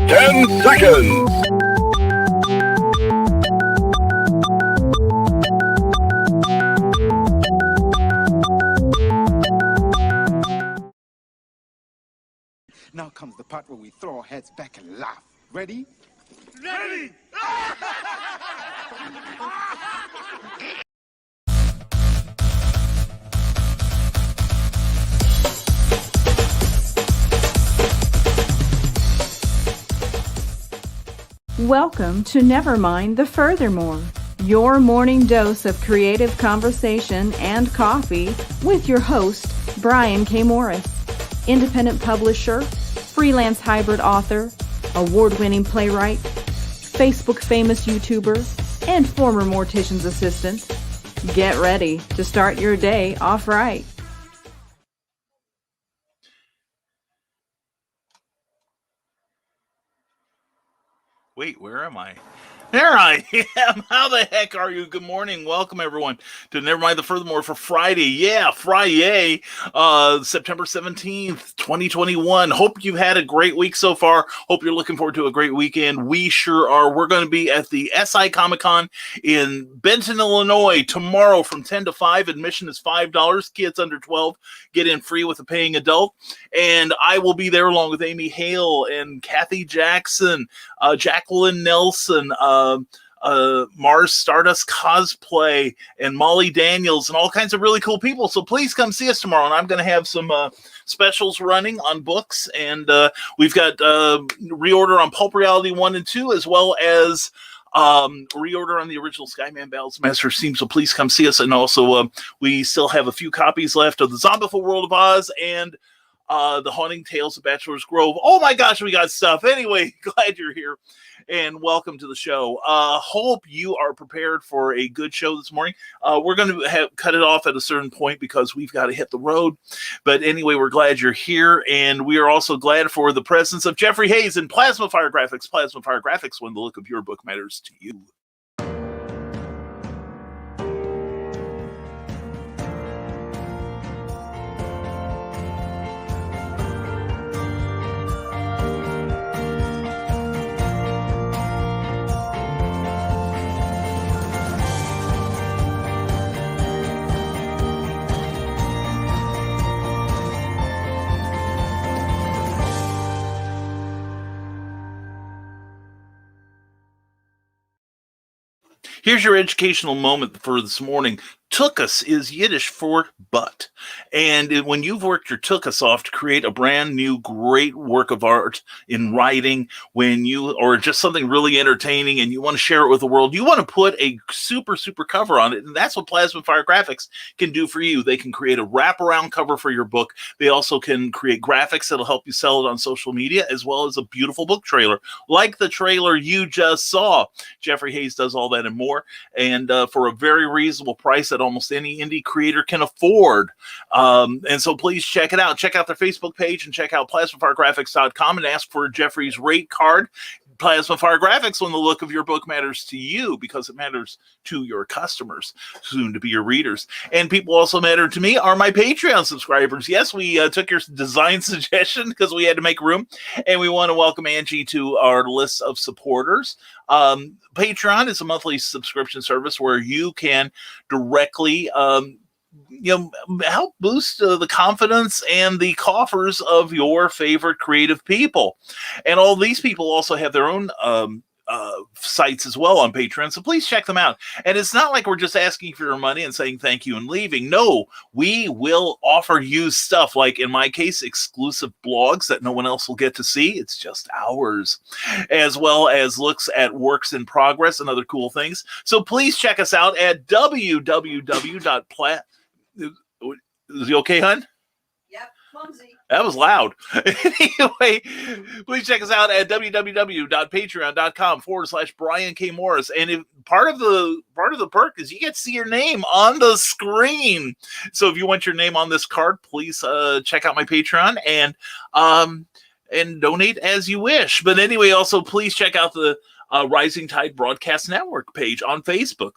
10 seconds. Now comes the part where we throw our heads back and laugh. Ready? Ready! Welcome to Nevermind the Furthermore, your morning dose of creative conversation and coffee with your host, Brian K. Morris, independent publisher, freelance hybrid author, award-winning playwright, Facebook famous YouTuber, and former mortician's assistant. Get ready to start your day off right. Wait, where am I? There I am. How the heck are you? Good morning. Welcome, everyone, to Nevermind the Furthermore for Friday. Yeah, Friday, September 17th, 2021. Hope you've had a great week so far. Hope you're looking forward to a great weekend. We sure are. We're going to be at the SI Comic-Con in Benton, Illinois tomorrow from 10 to 5. Admission is $5. Kids under 12 get in free with a paying adult. And I will be there along with Amy Hale and Cathy Jackson, Jacqueline Nelson, Marz Stardust Cosplay, and Molly Daniels, and all kinds of really cool people. So please come see us tomorrow. And I'm going to have some specials running on books. And we've got reorder on Pulp Reality 1 and 2, as well as reorder on the original SKYMAN Battles Master Theme. So please come see us. And also, we still have a few copies left of the Zombieful World of Oz and the Haunting Tales of Bachelors Grove. Oh my gosh, we got stuff. Anyway, glad you're here and welcome to the show. Hope you are prepared for a good show this morning. We're going to cut it off at a certain point because we've got to hit the road. But anyway, we're glad you're here, and we are also glad for the presence of Jeffrey Hayes in Plasma Fire Graphics. Plasma Fire Graphics, when the look of your book matters to you. Here's your educational moment for this morning. Tuchus is Yiddish for butt. And when you've worked your tuchus off to create a brand new great work of art in writing, or just something really entertaining and you want to share it with the world, you want to put a super cover on it. And that's what Plasma Fire Graphics can do for you. They can create a wraparound cover for your book. They also can create graphics that'll help you sell it on social media, as well as a beautiful book trailer, like the trailer you just saw. Jeffrey Hayes does all that and more. And for a very reasonable price that almost any indie creator can afford. And so please check it out. Check out their Facebook page and check out plasmafiregraphics.com and ask for Jeffrey's rate card. Plasma Fire Graphics, when the look of your book matters to you, because it matters to your customers, soon to be your readers. And people also matter to me are my Patreon subscribers. Yes, we took your design suggestion because we had to make room, and we want to welcome Angie to our list of supporters. Patreon is a monthly subscription service where you can directly help boost the confidence and the coffers of your favorite creative people. And all these people also have their own sites as well on Patreon, so please check them out. And it's not like we're just asking for your money and saying thank you and leaving. No, we will offer you stuff, like in my case, exclusive blogs that no one else will get to see. It's just ours, as well as looks at works in progress and other cool things. So please check us out at www.plat. Is he okay, hon? Yep, clumsy. That was loud. Anyway, please check us out at www.patreon.com/Brian K. Morris. And if part of the perk is you get to see your name on the screen. So if you want your name on this card, please check out my Patreon and donate as you wish. But anyway, also please check out the Rising Tide Broadcast Network page on Facebook.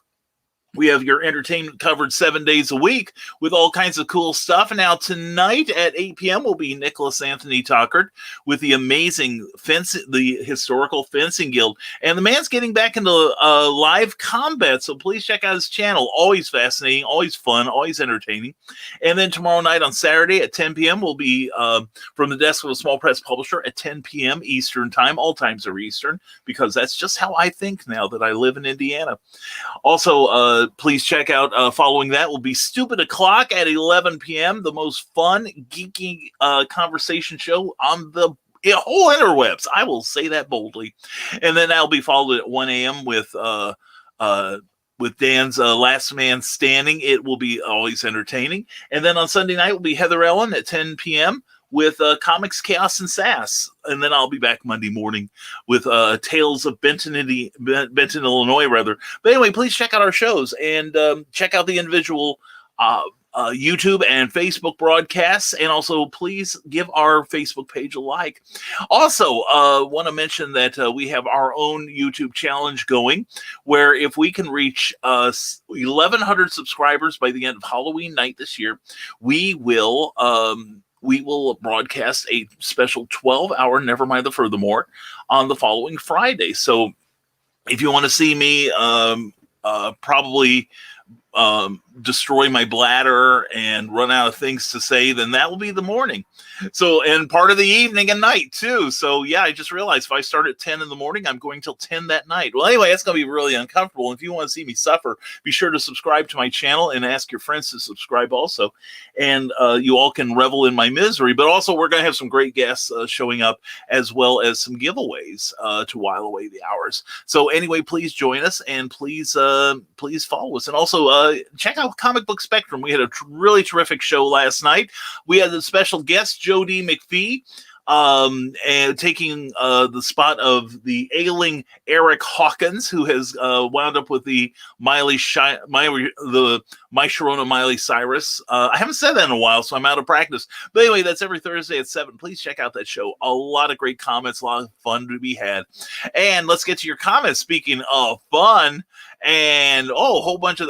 We have your entertainment covered 7 days a week with all kinds of cool stuff. And now tonight at 8 p.m. will be Nicholas Anthony Tuckert with the amazing the Historical Fencing Guild. And the man's getting back into live combat, so please check out his channel. Always fascinating, always fun, always entertaining. And then tomorrow night on Saturday at 10 p.m. will be From the Desk of a Small Press Publisher at 10 p.m. Eastern Time. All times are Eastern, because that's just how I think now that I live in Indiana. Also, please check out, following that will be Stupid O'Clock at 11 p.m., the most fun, geeky conversation show on the whole interwebs. I will say that boldly. And then that'll be followed at 1 a.m. with Dan's Last Man Standing. It will be always entertaining. And then on Sunday night will be Heather Ellen at 10 p.m. with Comics, Chaos, and Sass. And then I'll be back Monday morning with Tales of Benton, Illinois, rather. But anyway, please check out our shows and check out the individual YouTube and Facebook broadcasts. And also, please give our Facebook page a like. Also, want to mention that we have our own YouTube challenge going, where if we can reach 1,100 subscribers by the end of Halloween night this year, we will broadcast a special 12-hour Nevermind the Furthermore on the following Friday. So if you want to see me probably destroy my bladder and run out of things to say, then that will be the morning. So, and part of the evening and night too. So yeah, I just realized if I start at 10 in the morning, I'm going till 10 that night. Well, anyway, that's going to be really uncomfortable. And if you want to see me suffer, be sure to subscribe to my channel and ask your friends to subscribe also. And you all can revel in my misery, but also we're going to have some great guests showing up, as well as some giveaways to while away the hours. So anyway, please join us, and please follow us. And also check out Comic Book Spectrum. We had a really terrific show last night. We had a special guest, Jody McPhee, and taking the spot of the ailing Eric Hawkins, who has wound up with the My Sharona Miley Cyrus. I haven't said that in a while, so I'm out of practice. But anyway, that's every Thursday at 7. Please check out that show. A lot of great comments, a lot of fun to be had. And let's get to your comments. Speaking of fun, and a whole bunch of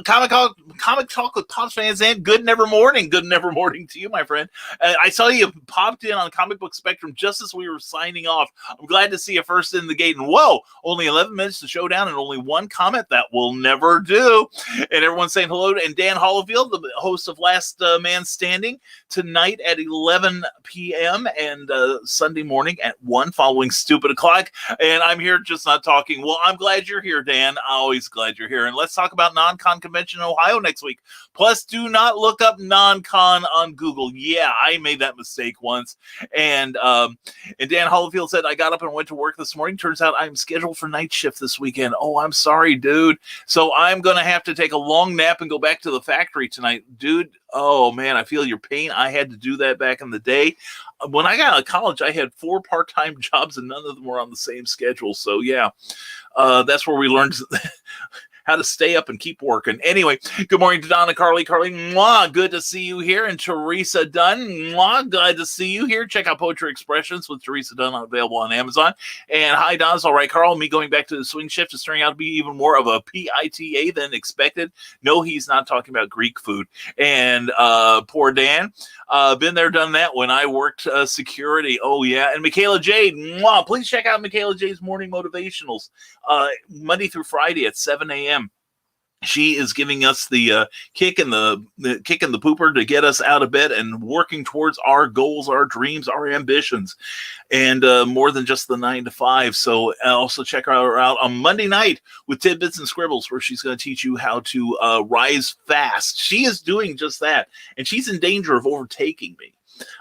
Comic Talk with Pops fans, and good never morning to you, my friend. I saw you popped in on Comic Book Spectrum just as we were signing off. I'm glad to see you first in the gate. And whoa, only 11 minutes to show down and only one comment. That will never do. And everyone's saying hello to, and Dan Hollifield, the host of Last Man Standing, tonight at 11 p.m. and Sunday morning at 1 following Stupid O'Clock. And I'm here just not talking. Well, I'm glad you're here, Dan. Always glad you're here. And let's talk about Non-Con Convention in Ohio next week. Plus, do not look up Non-Con on Google. Yeah, I made that mistake once. And Dan Hollifield said, I got up and went to work this morning. Turns out I'm scheduled for night shift this weekend. Oh, I'm sorry, dude. So I'm going to have to take a long nap and go back to the factory tonight. Dude, oh, man, I feel your pain. I had to do that back in the day. When I got out of college, I had 4 part-time jobs, and none of them were on the same schedule. So, yeah, that's where we learned how to stay up and keep working. Anyway, good morning to Donna, Carly, mwah, good to see you here. And Teresa Dunn, mwah, glad to see you here. Check out Poetry Expressions with Teresa Dunn, available on Amazon. And hi, Don's all right, Carl. Me going back to the swing shift is turning out to be even more of a PITA than expected. No, he's not talking about Greek food. And poor Dan, been there, done that when I worked security. Oh, yeah. And Michaela Jade, mwah, please check out Michaela Jade's Morning Motivationals, Monday through Friday at 7 a.m. She is giving us the kick in the pooper to get us out of bed and working towards our goals, our dreams, our ambitions, and more than just the 9 to 5. So also check her out on Monday night with Tidbits and Scribbles, where she's going to teach you how to rise fast. She is doing just that, and she's in danger of overtaking me.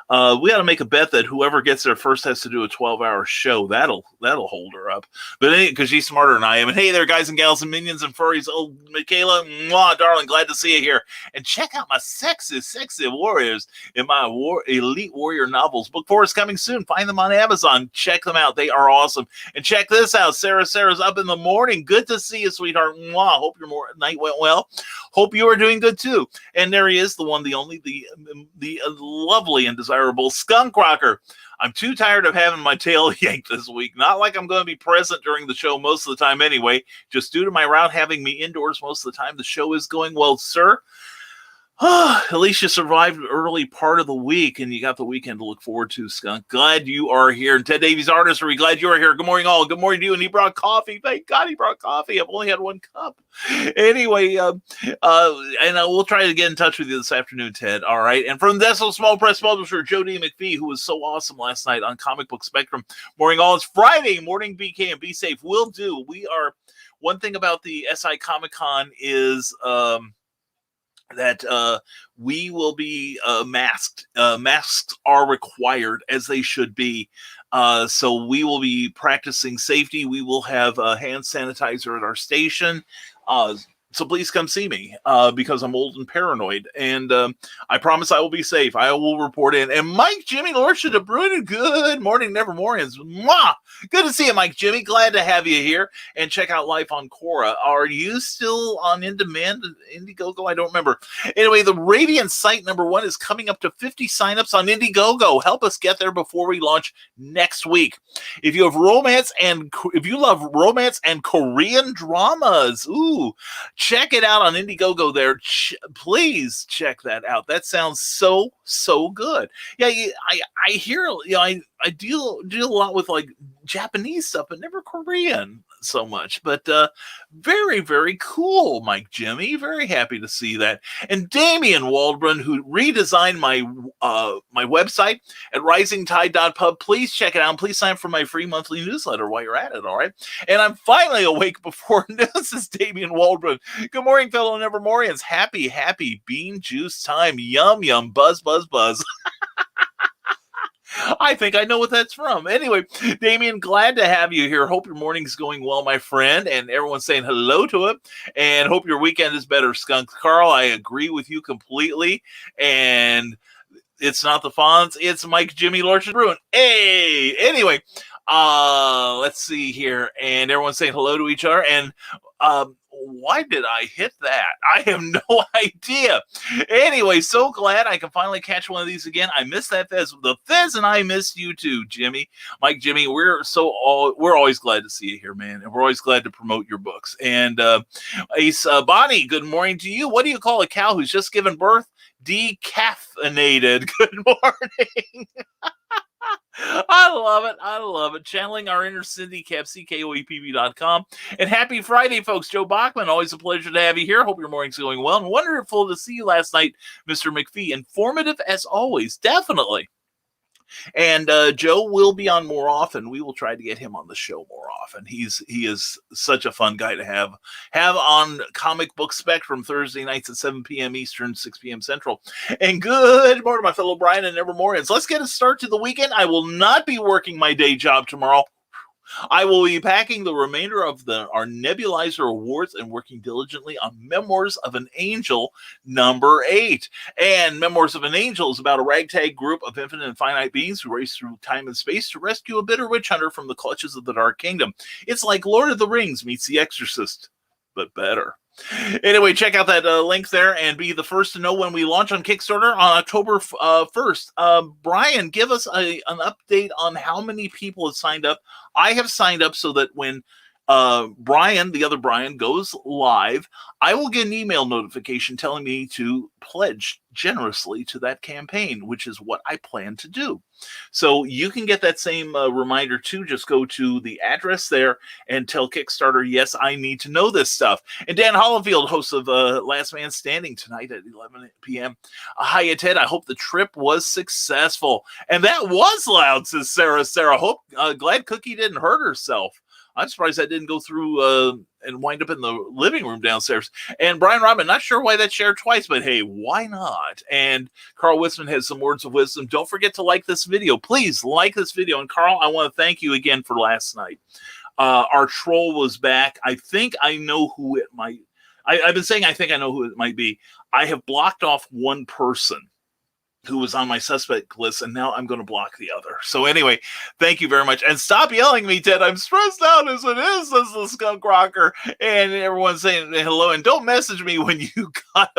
We got to make a bet that whoever gets there first has to do a 12-hour show. That'll hold her up. But because she's smarter than I am. And hey there, guys and gals and minions and furries. Oh, Michaela, mwah, darling, glad to see you here. And check out my sexy warriors in my Elite Warrior novels. Book 4 is coming soon. Find them on Amazon. Check them out. They are awesome. And check this out. Sarah's up in the morning. Good to see you, sweetheart. Mwah. Hope your night went well. Hope you are doing good too. And there he is, the one, the only, the lovely and desirable desirable skunk rocker. I'm too tired of having my tail yanked this week. Not like I'm going to be present during the show most of the time anyway. Just due to my route having me indoors most of the time, the show is going well, sir. At least you survived the early part of the week, and you got the weekend to look forward to, Skunk. Glad you are here. And Ted Davies, artistry, glad you are here. Good morning, all. Good morning to you. And he brought coffee. Thank God he brought coffee. I've only had one cup. Anyway, and we'll try to get in touch with you this afternoon, Ted. All right. And from Dessel Small Press Publisher, Joe D. McPhee, who was so awesome last night on Comic Book Spectrum. Morning, all. It's Friday morning, BK, and be safe. Will do. We are, one thing about the SI Comic Con is, that we will be masked. Masks are required, as they should be. So we will be practicing safety. We will have hand sanitizer at our station. So please come see me because I'm old and paranoid. And I promise I will be safe. I will report in. And Mike, Jimmy, Lordship de Bruyne, good morning, Nevermorians. Mwah! Good to see you, Mike, Jimmy. Glad to have you here. And check out Life on Quora. Are you still on In-Demand, Indiegogo? I don't remember. Anyway, the Radiant site #1 is coming up to 50 signups on Indiegogo. Help us get there before we launch next week. If you have romance and if you love romance and Korean dramas, check it out on Indiegogo there. Please check that out. That sounds so good. Yeah, I hear, I deal a lot with like Japanese stuff, but never Korean so much. But very, very cool, Mike Jimmy. Very happy to see that. And Damian Waldron, who redesigned my my website at risingtide.pub. Please check it out. And please sign up for my free monthly newsletter while you're at it, all right? And I'm finally awake before noon. This is Damian Waldron. Good morning, fellow Nevermorians. Happy bean juice time. Yum, yum, buzz, buzz, buzz. I think I know what that's from. Anyway, Damien, glad to have you here. Hope your morning's going well, my friend, and everyone's saying hello to it, and hope your weekend is better, Skunk. Carl, I agree with you completely, and it's not the Fonz, it's Mike, Jimmy, Lordship Bruin. Hey! Anyway, let's see here, and everyone's saying hello to each other, and why did I hit that? I have no idea. Anyway, so glad I can finally catch one of these again. I missed that Fez. The Fez and I missed you too, Jimmy. Mike, Jimmy, we're always glad to see you here, man. And we're always glad to promote your books. And Ace Bonnie, good morning to you. What do you call a cow who's just given birth? Decaffeinated. Good morning. I love it. Channeling our inner syndicap, CKOEPB.com. And happy Friday, folks. Joe Bachman, always a pleasure to have you here. Hope your morning's going well. And wonderful to see you last night, Mr. McPhee. Informative as always, definitely. And Joe will be on more often. We will try to get him on the show more often. He is such a fun guy to have on Comic Book Spectrum Thursday nights at 7 p.m. Eastern, 6 p.m. Central. And good morning, my fellow Brian and Nevermorians. Let's get a start to the weekend. I will not be working my day job tomorrow. I will be packing the remainder of our Nebulizer Awards and working diligently on Memoirs of an Angel #8. And Memoirs of an Angel is about a ragtag group of infinite and finite beings who race through time and space to rescue a bitter witch hunter from the clutches of the Dark Kingdom. It's like Lord of the Rings meets The Exorcist, but better. Anyway, check out that link there and be the first to know when we launch on Kickstarter on October 1st. Brian, give us an update on how many people have signed up. I have signed up so that when Brian, the other Brian, goes live, I will get an email notification telling me to pledge generously to that campaign, which is what I plan to do. So you can get that same reminder too. Just go to the address there and tell Kickstarter, yes, I need to know this stuff. And Dan Hollifield, host of Last Man Standing tonight at 11 p.m. Hiya, Ted. I hope the trip was successful. And that was loud, says Sarah. Hope glad Cookie didn't hurt herself. I'm surprised that didn't go through and wind up in the living room downstairs. And Brian Robin, not sure why that shared twice, but hey, why not? And Carl Wisman has some words of wisdom. Don't forget to like this video. Please like this video. And Carl, I want to thank you again for last night. Our troll was back. I think I know who it might. I've been saying I think I know who it might be. I have blocked off one person who was on my suspect list, and now I'm going to block the other. So anyway, thank you very much. And stop yelling at me, Ted. I'm stressed out as it is, says the skunk rocker. And everyone's saying hello. And don't message me when you got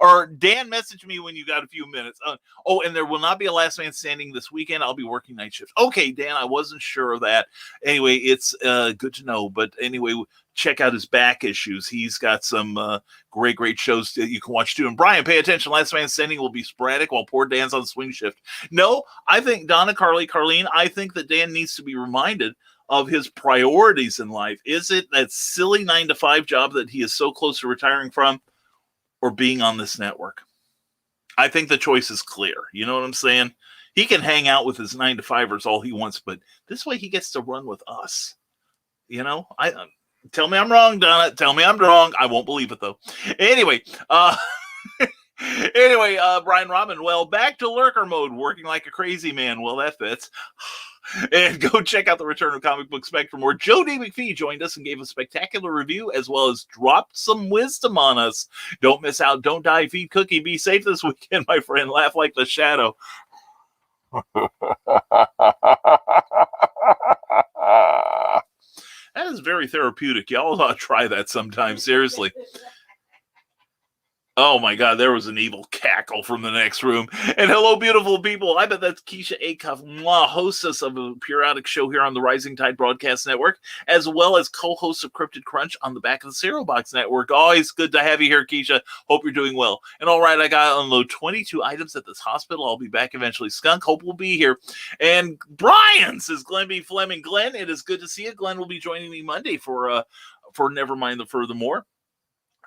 or Dan, message me when you got a few minutes. Oh, and there will not be a last man standing this weekend. I'll be working night shift. Okay, Dan, I wasn't sure of that. Anyway, it's good to know. But anyway, check out his back issues. He's got some great shows that you can watch too. And Brian, pay attention. Last man standing will be sporadic while poor Dan's on swing shift. No, I think Donna, Carlene, I think that Dan needs to be reminded of his priorities in life. Is it that silly 9-to-5 job that he is so close to retiring from, or being on this network? I think the choice is clear. You know what I'm saying? He can hang out with his 9-to-5ers all he wants, but this way he gets to run with us. Tell me I'm wrong, Donna. Tell me I'm wrong. I won't believe it, though. Anyway, Brian Robin, well, back to lurker mode, working like a crazy man. Well, that fits. And go check out the return of Comic Book Spectrum, where Joe D. McPhee joined us and gave a spectacular review, as well as dropped some wisdom on us. Don't miss out. Don't die. Feed Cookie. Be safe this weekend, my friend. Laugh like the Shadow. That is very therapeutic. Y'all ought to try that sometime. Seriously. Oh my God, there was an evil cackle from the next room. And hello, beautiful people. I bet that's Keisha Acuff, hostess of a periodic show here on the Rising Tide Broadcast Network, as well as co-host of Cryptid Crunch on the back of the Cereal Box Network. Always good to have you here, Keisha. Hope you're doing well. And all right, I got to unload 22 items at this hospital. I'll be back eventually. Skunk, hope we'll be here. And Brian, says Glenn B. Fleming. Glenn, it is good to see you. Glenn will be joining me Monday for Nevermind the Furthermore.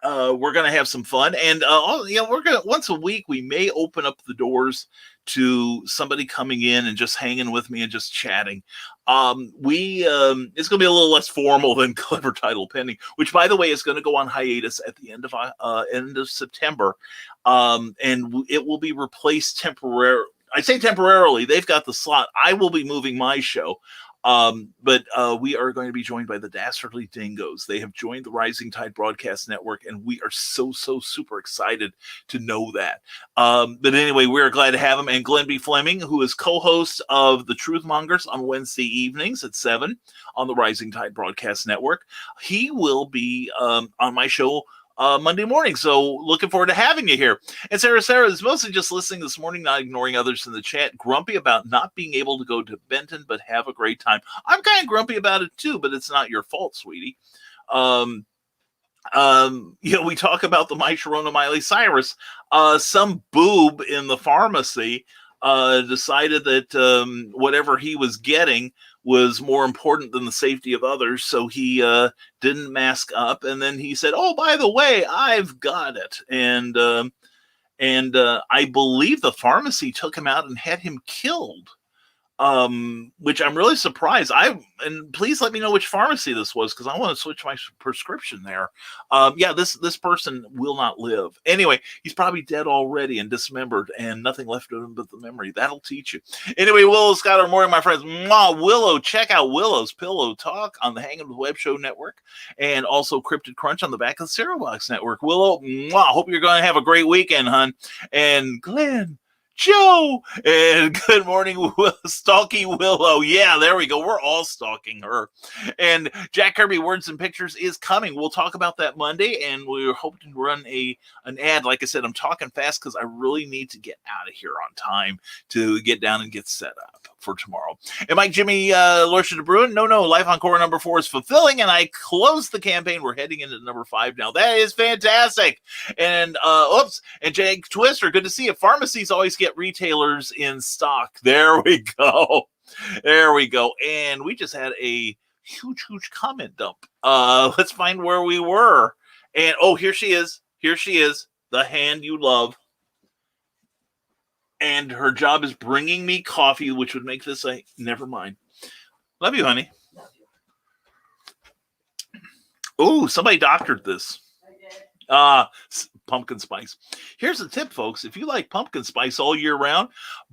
We're going to have some fun, and we're going to once a week we may open up the doors to somebody coming in and just hanging with me and just chatting. It's going to be a little less formal than Clever Title Pending, which, by the way, is going to go on hiatus at the end of September, and it will be replaced temporarily. I say temporarily. They've got the slot. I will be moving my show. But we are going to be joined by the Dastardly Dingoes. They have joined the Rising Tide Broadcast Network, and we are so super excited to know that. But anyway, we're glad to have him. And Glenn B. Fleming, who is co-host of The Truthmongers on Wednesday evenings at 7 on the Rising Tide Broadcast Network. He will be on my show Monday morning. So looking forward to having you here. And Sarah is mostly just listening this morning, not ignoring others in the chat, grumpy about not being able to go to Benton, but have a great time. I'm kind of grumpy about it too, but it's not your fault, sweetie. We talk about the My Sharona Miley Cyrus. Some boob in the pharmacy decided that whatever he was getting was more important than the safety of others, so he didn't mask up, and then he said, oh, by the way, I've got it, and I believe the pharmacy took him out and had him killed, which I'm really surprised. And please let me know which pharmacy this was, because I want to switch my prescription there. This person will not live. Anyway, he's probably dead already and dismembered, and nothing left of him but the memory. That'll teach you. Anyway, Willow Scott or morning, my friends. Willow, check out Willow's Pillow Talk on the Hanging with Web Show Network, and also Cryptid Crunch on the back of the Cereal Box Network. Willow, hope you're going to have a great weekend, hon. And Glenn, Joe, and good morning, Stalky Willow. Yeah, there we go. We're all stalking her. And Jack Kirby Words and Pictures is coming. We'll talk about that Monday, and we're hoping to run an ad. Like I said, I'm talking fast because I really need to get out of here on time to get down and get set up for tomorrow. And Mike Jimmy Lorsha de Bruin, no, Life on Core number 4 is fulfilling, and I closed the campaign. We're heading into number 5 now. That is fantastic. And and Jake Twister, good to see you. Pharmacies always get retailers in stock. There we go. And we just had a huge comment dump. Let's find where we were. And here she is, the hand you love. And her job is bringing me coffee, which would make this a never mind. Love you, honey. Love you. Oh, somebody doctored this. I did. pumpkin spice. Here's a tip, folks. If you like pumpkin spice all year round,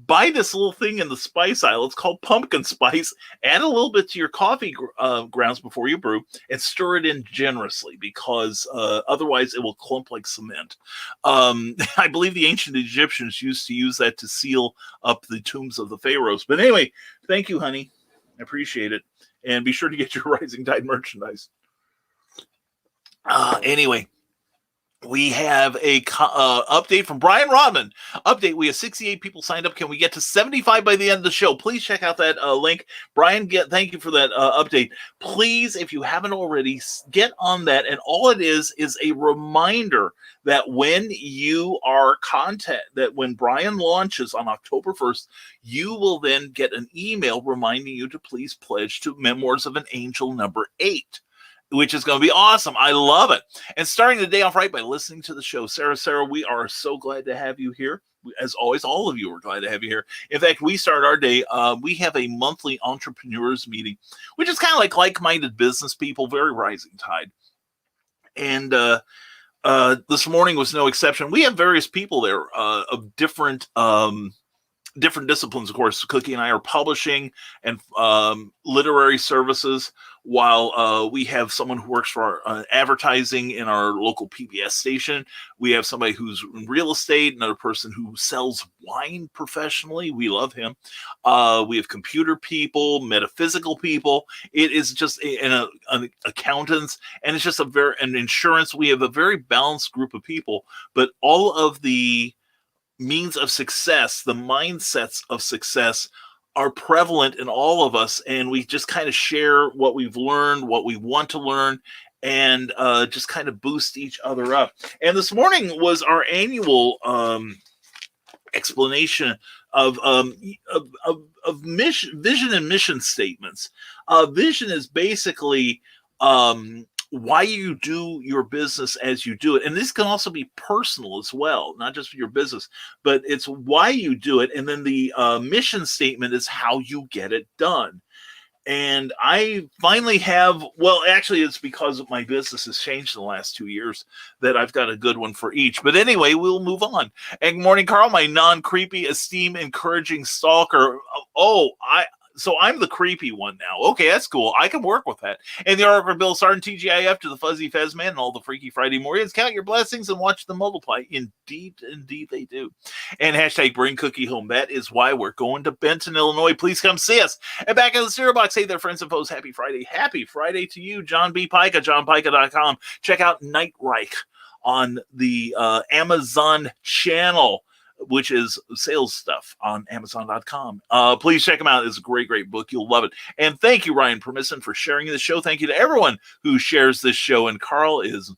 buy this little thing in the spice aisle. It's called pumpkin spice. Add a little bit to your coffee grounds before you brew and stir it in generously, because otherwise it will clump like cement. I believe the ancient Egyptians used to use that to seal up the tombs of the pharaohs. But anyway, thank you, honey. I appreciate it. And be sure to get your Rising Tide merchandise. Anyway, we have a update from Brian Rodman. Update, we have 68 people signed up. Can we get to 75 by the end of the show? Please check out that link. Brian, thank you for that update. Please, if you haven't already, get on that. And all it is a reminder that when you are that when Brian launches on October 1st, you will then get an email reminding you to please pledge to Memoirs of an Angel number 8. Which is going to be awesome. I love it. And starting the day off right by listening to the show. Sarah, we are so glad to have you here. As always, all of you are glad to have you here. In fact, we start our day. We have a monthly entrepreneurs meeting, which is kind of like-minded business people, very Rising Tide. And this morning was no exception. We have various people there of different disciplines. Of course, Cookie and I are publishing and literary services, while we have someone who works for our, advertising in our local PBS station. We have somebody who's in real estate, another person who sells wine professionally. We love him. We have computer people, metaphysical people. It is just an accountants, and it's just an insurance. We have a very balanced group of people, but all of the means of success, the mindsets of success, are prevalent in all of us, and we just kind of share what we've learned, what we want to learn, and just kind of boost each other up. And this morning was our annual explanation of vision and mission statements. Vision is basically why you do your business as you do it. And this can also be personal as well, not just for your business, but it's why you do it. And then the mission statement is how you get it done. And I finally have, well, actually, it's because my business has changed in the last 2 years that I've got a good one for each. But anyway, we'll move on. And good morning, Carl, my non-creepy, esteem, encouraging stalker. So I'm the creepy one now. Okay, that's cool. I can work with that. And the Oracle Bill Sergeant TGIF to the Fuzzy Fez Man and all the Freaky Friday Mornings. Count your blessings and watch them multiply. Indeed they do. And hashtag bring Cookie home. That is why we're going to Benton, Illinois. Please come see us. And back in the cereal box, hey there, friends and foes. Happy Friday. Happy Friday to you, John B. Pica, johnpica.com. Check out Nightreich on the Amazon channel, which is sales stuff on Amazon.com. Please check them out. It's a great, great book. You'll love it. And thank you, Ryan Permisson, for sharing the show. Thank you to everyone who shares this show. And Carl is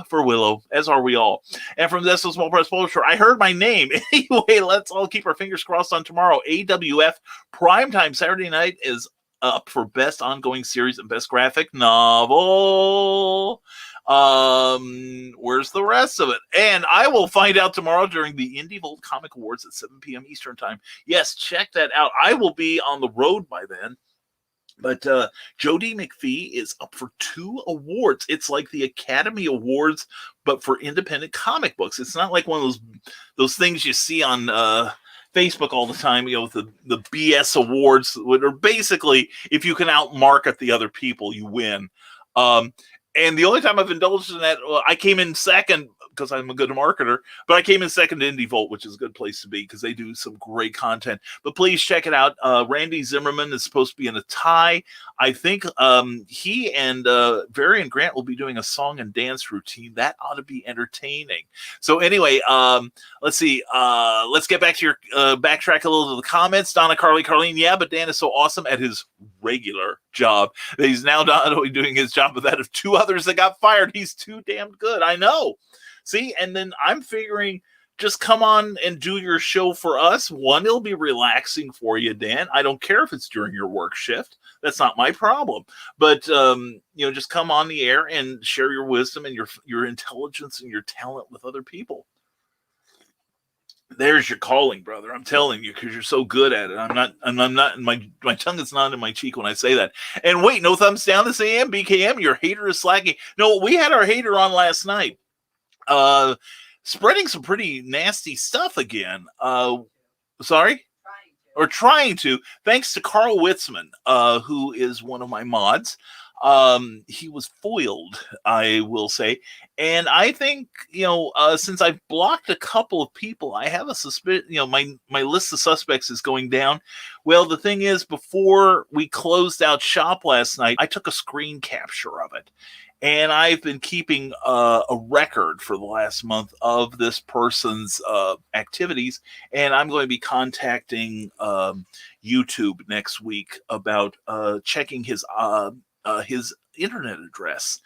for Willow, as are we all. And from this Small Press Publisher, I heard my name. Anyway, let's all keep our fingers crossed on tomorrow. AWF Primetime Saturday night is up for Best Ongoing Series and Best Graphic Novel. Where's the rest of it? And I will find out tomorrow during the Indie Volt Comic Awards at 7 p.m. Eastern Time. Yes, check that out. I will be on the road by then. But Jodie McPhee is up for 2 awards. It's like the Academy Awards, but for independent comic books. It's not like one of those things you see on Facebook all the time, with the BS awards, which are basically, if you can outmarket the other people, you win. And the only time I've indulged in that, I came in second because I'm a good marketer, but I came in second to Indie Volt, which is a good place to be because they do some great content. But please check it out. Randy Zimmerman is supposed to be in a tie. I think he and Varian Grant will be doing a song and dance routine. That ought to be entertaining. So anyway, let's see. Let's get back to your backtrack a little to the comments. Donna Carleen, yeah, but Dan is so awesome at his regular job that he's now not only doing his job, but that of 2 others that got fired. He's too damn good. I know. See, and then I'm figuring, just come on and do your show for us. One, it'll be relaxing for you, Dan. I don't care if it's during your work shift. That's not my problem. But, just come on the air and share your wisdom and your intelligence and your talent with other people. There's your calling, brother. I'm telling you, because you're so good at it. I'm not, my tongue is not in my cheek when I say that. And wait, no thumbs down this AM, BKM, your hater is slacking. No, we had our hater on last night. spreading some pretty nasty stuff again. Sorry? Or trying to, thanks to Carl Witzman, who is one of my mods. He was foiled, I will say. And I think, since I've blocked a couple of people, I have a suspicion, my list of suspects is going down. Well, the thing is, before we closed out shop last night, I took a screen capture of it. And I've been keeping a record for the last month of this person's activities. And I'm going to be contacting YouTube next week about checking his internet address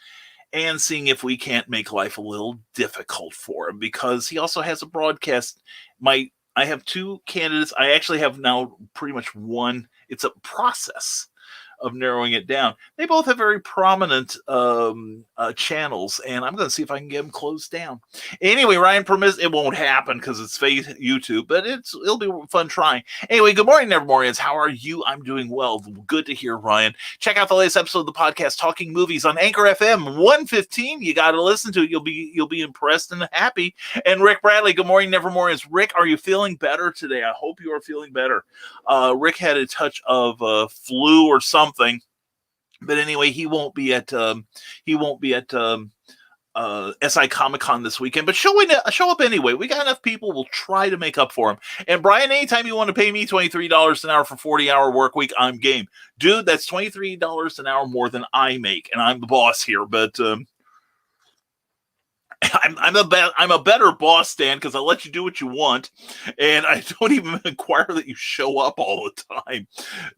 and seeing if we can't make life a little difficult for him, because he also has a broadcast. I have two candidates. I actually have now pretty much one. It's a process of narrowing it down. They both have very prominent channels, and I'm going to see if I can get them closed down. Anyway, Ryan permits it won't happen because it's fake YouTube, but it'll be fun trying. Anyway, good morning, Nevermorians. How are you? I'm doing well. Good to hear, Ryan. Check out the latest episode of the podcast, Talking Movies, on Anchor FM 115. You got to listen to it. You'll be impressed and happy. And Rick Bradley, good morning, Nevermorians. Rick, are you feeling better today? I hope you are feeling better. Rick had a touch of flu or something. But anyway, he won't be at SI Comic-Con this weekend, but show up anyway. We got enough people. We'll try to make up for him. And Brian, anytime you want to pay me $23 an hour for 40-hour work week, I'm game. Dude, that's $23 an hour more than I make, and I'm the boss here, but I'm a better boss, Dan, because I let you do what you want, and I don't even inquire that you show up all the time.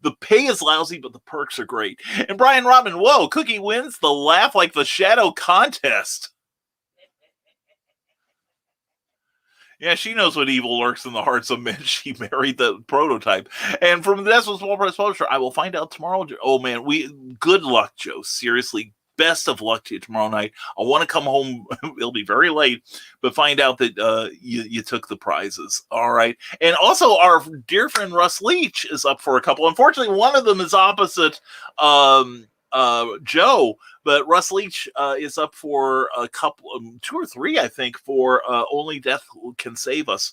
The pay is lousy, but the perks are great. And Brian Rodman, whoa, Cookie wins the Laugh Like the Shadow contest. Yeah, she knows what evil lurks in the hearts of men. She married the prototype. And from the Decimal Small Press Publisher, I will find out tomorrow. Oh, man, good luck, Joe. Seriously. Best of luck to you tomorrow night. I want to come home. It'll be very late, but find out that you took the prizes. All right. And also, our dear friend Russ Leach is up for a couple. Unfortunately, one of them is opposite Joe, but Russ Leach is up for a couple, 2 or 3, I think, for Only Death Can Save Us.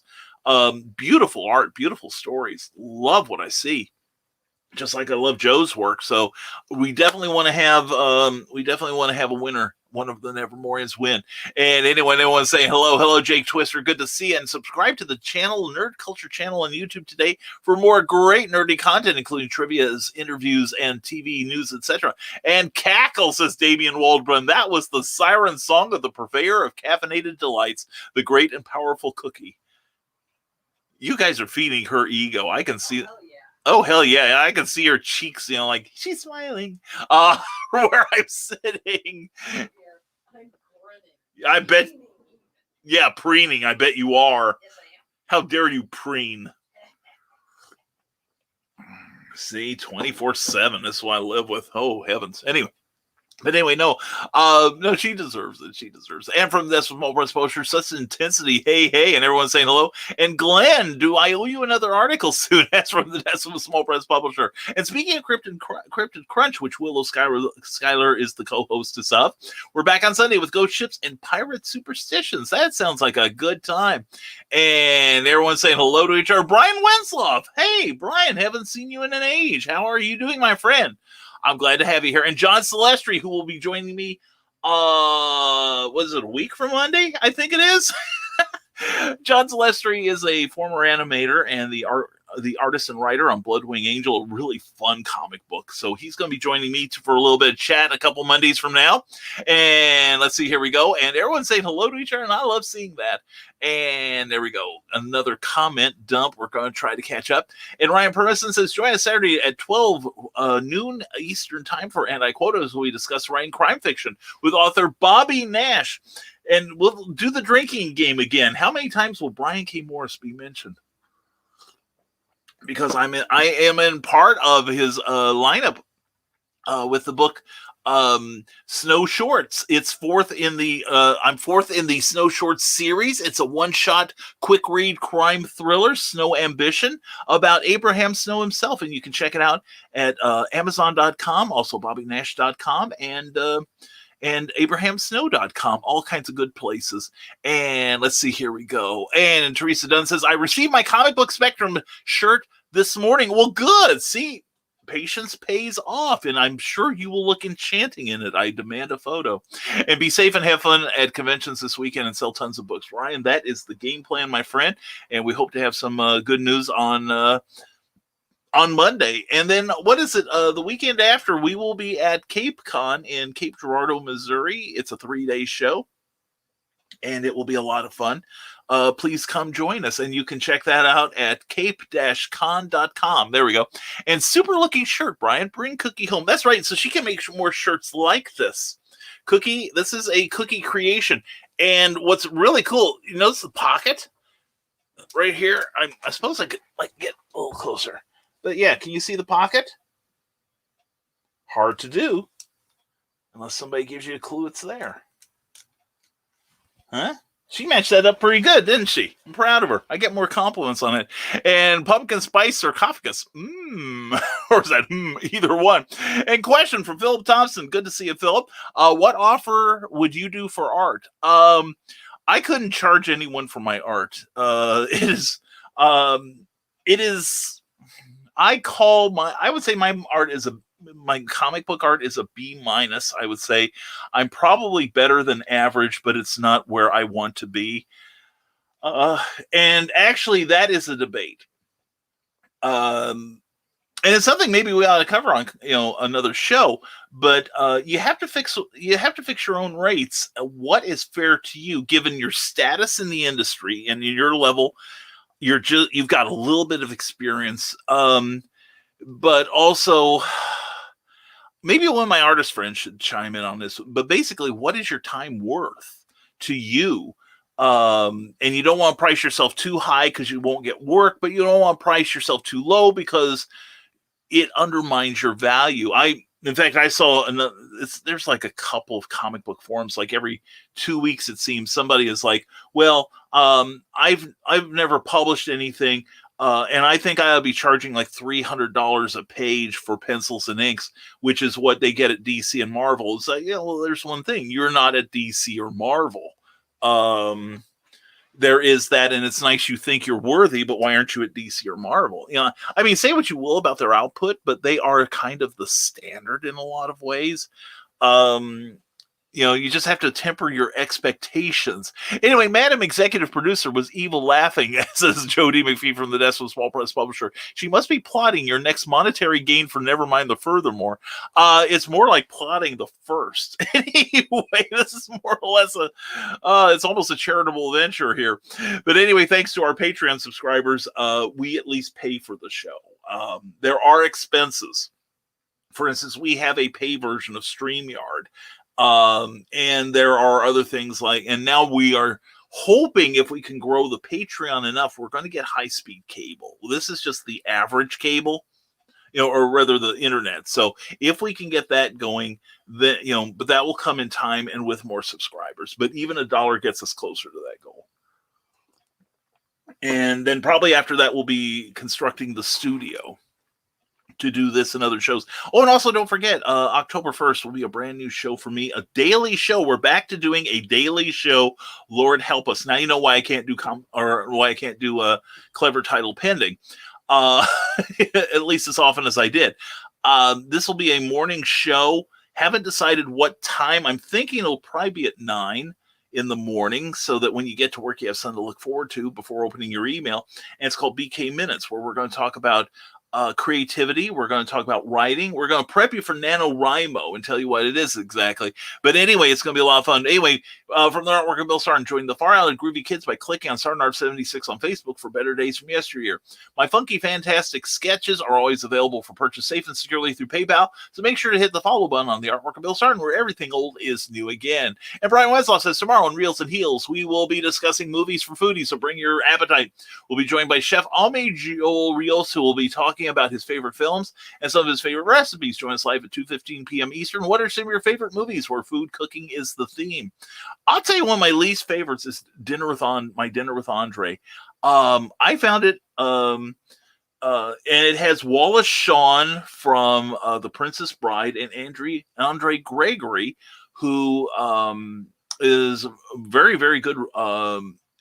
Beautiful art, beautiful stories. Love what I see. Just like I love Joe's work. So we definitely want to have a winner. One of the Nevermorians win. And anyone saying hello, Jake Twister, good to see you. And subscribe to the channel, Nerd Culture channel on YouTube today for more great nerdy content, including trivias, interviews, and TV news, etc. And cackle, says Damian Waldron. That was the siren song of the purveyor of caffeinated delights, the great and powerful Cookie. You guys are feeding her ego. I can see it. Oh, hell yeah. I can see her cheeks, like she's smiling where I'm sitting. Yeah, I'm grinning. I bet. Yeah, preening. I bet you are. Yes, I am. How dare you preen? See, 24/7. That's what I live with. Oh, heavens. Anyway, no, she deserves it. She deserves it. And from this Small Press Publisher, such intensity. Hey, and everyone's saying hello. And Glenn, do I owe you another article soon? That's from the Small Press Publisher. And speaking of Cryptid Crunch, which Willow Skylar is the co-hostess of, we're back on Sunday with ghost ships and pirate superstitions. That sounds like a good time. And everyone's saying hello to each other. Brian Wensloff. Hey, Brian, haven't seen you in an age. How are you doing, my friend? I'm glad to have you here. And John Celestri, who will be joining me, what is it, a week from Monday? I think it is. John Celestri is a former animator and the artist and writer on Bloodwing Angel, a really fun comic book. So he's going to be joining me for a little bit of chat a couple Mondays from now. And let's see, here we go. And everyone's saying hello to each other, and I love seeing that. And there we go. Another comment dump. We're going to try to catch up. And Ryan Permison says, join us Saturday at 12 noon Eastern time for Anti-Quota as we discuss writing crime fiction with author Bobby Nash. And we'll do the drinking game again. How many times will Brian K. Morris be mentioned? Because I am in part of his lineup with the book Snow Shorts. It's I'm fourth in the Snow Shorts series. It's a one-shot quick read crime thriller, Snow Ambition, about Abraham Snow himself, and you can check it out at Amazon.com, also BobbyNash.com, and abrahamsnow.com, all kinds of good places. And let's see, here we go. And Teresa Dunn says, I received my Comic Book Spectrum shirt this morning. Well, good. See, patience pays off, and I'm sure you will look enchanting in it. I demand a photo. And be safe and have fun at conventions this weekend and sell tons of books. Ryan, that is the game plan, my friend. And we hope to have some good news on Monday. And then what is it? The weekend after, we will be at Cape Con in Cape Girardeau, Missouri. It's a 3-day show, and it will be a lot of fun. Please come join us, and you can check that out at cape-con.com. There we go. And super looking shirt, Brian. Bring Cookie home. That's right. So she can make more shirts like this. Cookie, this is a Cookie creation. And what's really cool, you notice the pocket right here? I suppose I could get a little closer. But yeah, can you see the pocket? Hard to do unless somebody gives you a clue it's there. Huh? She matched that up pretty good, didn't she? I'm proud of her. I get more compliments on it. And pumpkin spice sarcophagus. Or is that either one? And question from Philip Thompson. Good to see you, Philip. What offer would you do for art? I couldn't charge anyone for my art. It is I would say my art is my comic book art is a B-. I would say I'm probably better than average, but it's not where I want to be. And actually that is a debate. And it's something maybe we ought to cover on, another show, but you have to fix your own rates. What is fair to you given your status in the industry and your level? You've got a little bit of experience, but also maybe one of my artist friends should chime in on this. But basically, what is your time worth to you? And you don't want to price yourself too high because you won't get work, but you don't want to price yourself too low because it undermines your value. In fact, I saw there's like a couple of comic book forums, like every 2 weeks, it seems somebody is like, well, I've never published anything. And I think I'll be charging like $300 a page for pencils and inks, which is what they get at DC and Marvel. It's like, well, there's one thing. You're not at DC or Marvel. There is that, and it's nice you think you're worthy, but why aren't you at DC or Marvel? Say what you will about their output, but they are kind of the standard in a lot of ways. You just have to temper your expectations. Anyway, Madam Executive Producer was evil laughing, says Jody McPhee from the Desk of Small Press Publisher. She must be plotting your next monetary gain for Nevermind the Furthermore. It's more like plotting the first. Anyway, this is more or less it's almost a charitable venture here. But anyway, thanks to our Patreon subscribers, we at least pay for the show. There are expenses. For instance, we have a pay version of StreamYard. And there are other things and now we are hoping if we can grow the Patreon enough, we're going to get high-speed cable. This is just the average cable, or rather the internet. So if we can get that going, then, but that will come in time and with more subscribers. But even $1 gets us closer to that goal. And then probably after that, we'll be constructing the studio to do this and other shows. Oh, and also don't forget, October 1st will be a brand new show for me, a daily show. We're back to doing a daily show. Lord help us. Now you know why I can't do a clever title pending, at least as often as I did. This will be a morning show. Haven't decided what time. I'm thinking it'll probably be at 9 in the morning, so that when you get to work, you have something to look forward to before opening your email. And it's called BK Minutes, where we're going to talk about creativity. We're going to talk about writing. We're going to prep you for NaNoWriMo and tell you what it is exactly. But anyway, it's going to be a lot of fun. Anyway, from the artwork of Bill Starr, join the Far Out and Groovy Kids by clicking on StarNarv76 on Facebook for better days from yesteryear. My funky, fantastic sketches are always available for purchase safe and securely through PayPal, so make sure to hit the follow button on the artwork of Bill Starr, where everything old is new again. And Brian Wesloff says, tomorrow on Reels and Heels, we will be discussing movies for foodies, so bring your appetite. We'll be joined by Chef Ame Joel Rios, who will be talking about his favorite films and some of his favorite recipes. Join us live at 2:15 p.m. Eastern. What are some of your favorite movies where food cooking is the theme? I'll tell you one of my least favorites is Dinner with Andre. I found it, and it has Wallace Shawn from The Princess Bride and Andre Gregory who is a very, very good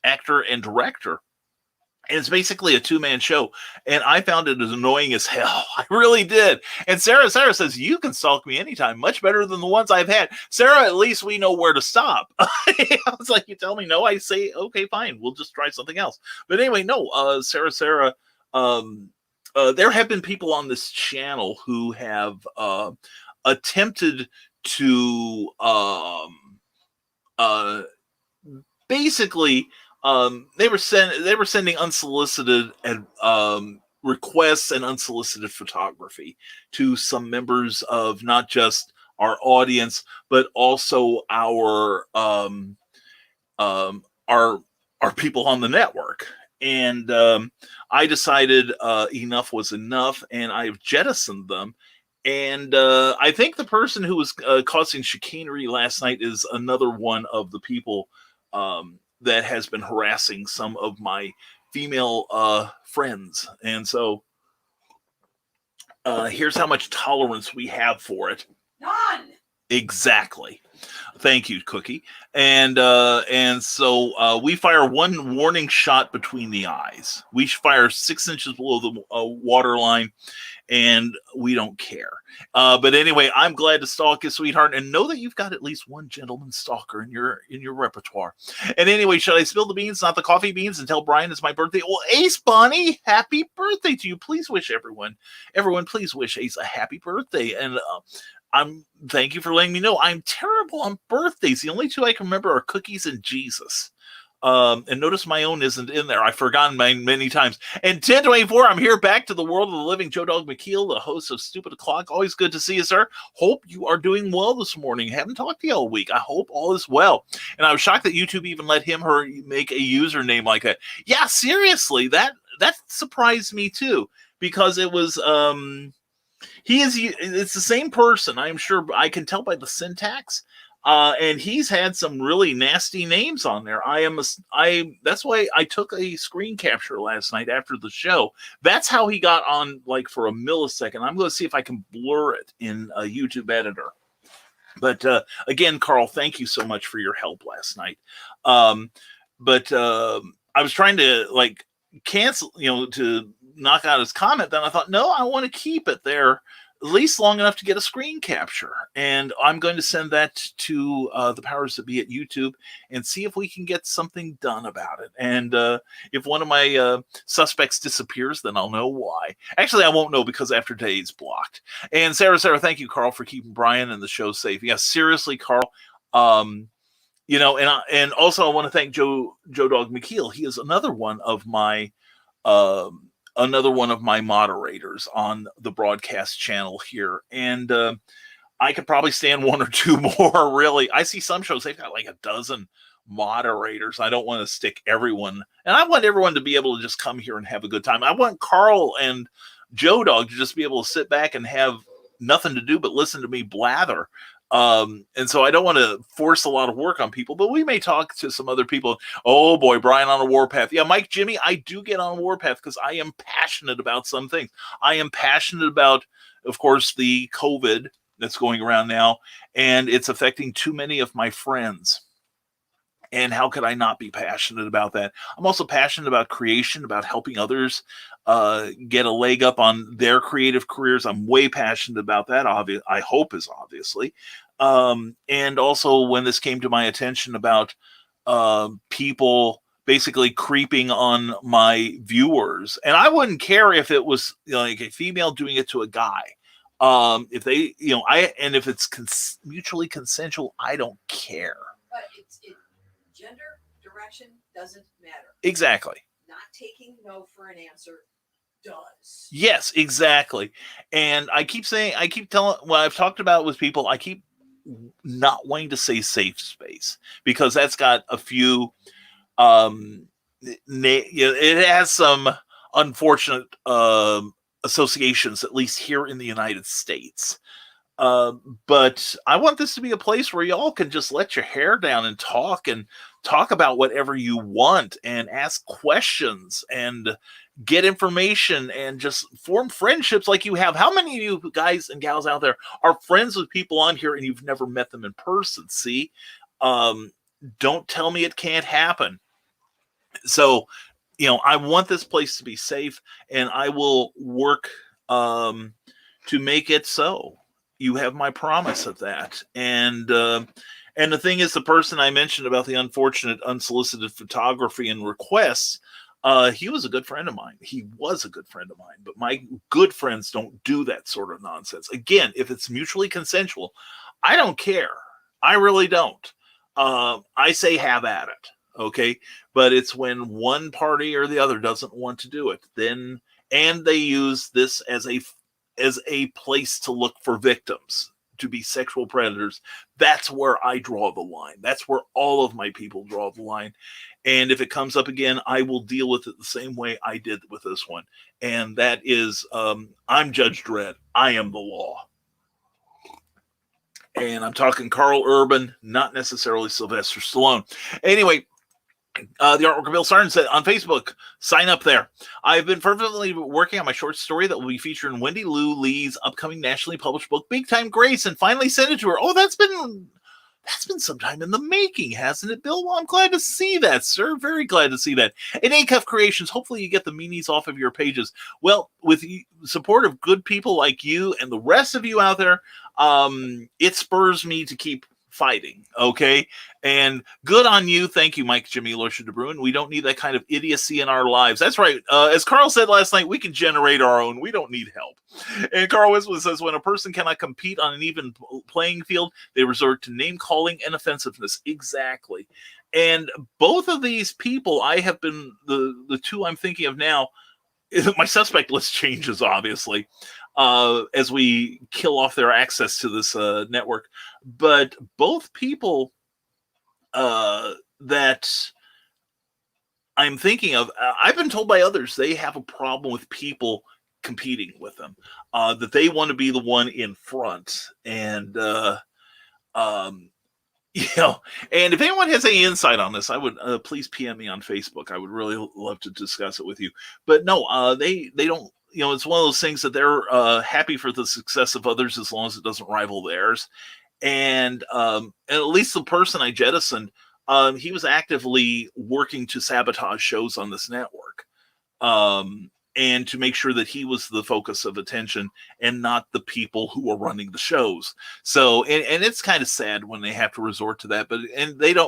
actor and director. And it's basically a two-man show. And I found it as annoying as hell. I really did. And Sarah says, you can stalk me anytime. Much better than the ones I've had. Sarah, at least we know where to stop. It's like, you tell me no, I say, okay, fine. We'll just try something else. But anyway, no, Sarah, there have been people on this channel who have attempted to basically they were sending unsolicited requests and unsolicited photography to some members of not just our audience but also our people on the network. And I decided enough was enough, and I've jettisoned them. And I think the person who was causing chicanery last night is another one of the people that has been harassing some of my female friends. And so here's how much tolerance we have for it. None. Exactly. Thank you, Cookie. And so we fire one warning shot between the eyes. We fire 6 inches below the water line, and we don't care. But anyway, I'm glad to stalk you, sweetheart, and know that you've got at least one gentleman stalker in your repertoire. And anyway, should I spill the beans, not the coffee beans, and tell Brian it's my birthday? Well, Ace Bunny, happy birthday to you. Please wish everyone, please wish Ace a happy birthday. And thank you for letting me know. I'm terrible on birthdays. The only two I can remember are cookies and Jesus. And notice my own isn't in there. I've forgotten mine many times. And 1024, I'm here back to the world of the living. Joe Dog McKeel, the host of Stupid O'Clock. Always good to see you, sir. Hope you are doing well this morning. Haven't talked to you all week. I hope all is well. And I was shocked that YouTube even let her make a username like that. Yeah, seriously, that surprised me too, because it was it's the same person. I'm sure I can tell by the syntax. And he's had some really nasty names on there. That's why I took a screen capture last night after the show. That's how he got on, like, for a millisecond. I'm going to see if I can blur it in a YouTube editor. But again, Carl, thank you so much for your help last night. But I was trying to cancel, to knock out his comment. Then I thought, no, I want to keep it there at least long enough to get a screen capture. And I'm going to send that to the powers that be at YouTube and see if we can get something done about it. And if one of my suspects disappears, then I'll know why. Actually, I won't know because after today it's blocked. And Sarah, thank you, Carl, for keeping Brian and the show safe. Yeah, seriously, Carl. And also I want to thank Joe Dog McKeel. He is another one of my moderators on the broadcast channel here. And I could probably stand one or two more, really. I see some shows, they've got like a dozen moderators. I don't want to stick everyone. And I want everyone to be able to just come here and have a good time. I want Carl and Joe Dog to just be able to sit back and have nothing to do but listen to me blather. And so I don't want to force a lot of work on people, but we may talk to some other people. Oh boy, Brian on a warpath. Yeah, Mike, Jimmy, I do get on a warpath because I am passionate about some things. I am passionate about, of course, the COVID that's going around now, and it's affecting too many of my friends. And how could I not be passionate about that? I'm also passionate about creation, about helping others get a leg up on their creative careers. I'm way passionate about that. I hope is obviously. And also when this came to my attention about people basically creeping on my viewers, and I wouldn't care if it was like a female doing it to a guy. If they, if it's mutually consensual, I don't care. But gender, direction doesn't matter. Exactly. Not taking no for an answer does. Yes, exactly. And I keep telling, what I've talked about with people, I keep not wanting to say safe space because that's got a few, it has some unfortunate associations, at least here in the United States. But I want this to be a place where y'all can just let your hair down and talk and talk about whatever you want and ask questions and get information and just form friendships like you have. How many of you guys and gals out there are friends with people on here and you've never met them in person? See, don't tell me it can't happen. So, I want this place to be safe, and I will work to make it so. You have my promise of that. And the thing is, the person I mentioned about the unfortunate unsolicited photography and requests, he was a good friend of mine. He was a good friend of mine, but my good friends don't do that sort of nonsense. Again, if it's mutually consensual, I don't care. I really don't. I say have at it. Okay. But it's when one party or the other doesn't want to do it, then, and they use this as a place to look for victims, to be sexual predators. That's where I draw the line. That's where all of my people draw the line. And if it comes up again, I will deal with it the same way I did with this one. And that is, I'm Judge Dredd. I am the law. And I'm talking Carl Urban, not necessarily Sylvester Stallone. Anyway, the artwork of Bill Sargent said on Facebook, sign up there. I've been fervently working on my short story that will be featured in Wendy Lou Lee's upcoming nationally published book, Big Time Grace, and finally sent it to her. Oh, that's been some time in the making, hasn't it, Bill? Well, I'm glad to see that, sir. Very glad to see that. And A-Cuff Creations, hopefully you get the meanies off of your pages. Well, with the support of good people like you and the rest of you out there, it spurs me to keep fighting, okay? And good on you. Thank you, Mike, Jimmy, Lucia DeBruin. We don't need that kind of idiocy in our lives. That's right. As Carl said last night, we can generate our own. We don't need help. And Carl Wisman says, when a person cannot compete on an even playing field, they resort to name-calling and offensiveness. Exactly. And both of these people, I have been, the two I'm thinking of now, my suspect list changes, obviously, as we kill off their access to this network. But both people that I'm thinking of, I've been told by others they have a problem with people competing with them, that they want to be the one in front. And, and if anyone has any insight on this, I would please PM me on Facebook. I would really love to discuss it with you. But no, they don't. It's one of those things that they're happy for the success of others as long as it doesn't rival theirs. And at least the person I jettisoned, he was actively working to sabotage shows on this network, and to make sure that he was the focus of attention and not the people who are running the shows. So, and it's kind of sad when they have to resort to that, but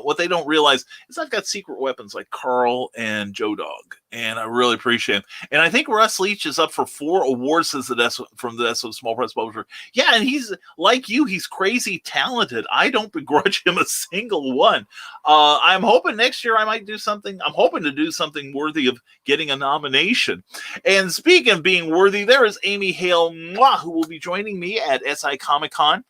what they don't realize is I've got secret weapons like Carl and Joe Dog, and I really appreciate him. And I think Russ Leach is up for 4 awards from the SO Small Press Publisher. Yeah, and he's like you, he's crazy talented. I don't begrudge him a single one. I'm hoping next year I might do something. I'm hoping to do something worthy of getting a nomination. And speaking of being worthy, there is Amy Hale, who will be joining me at SI Comic-Con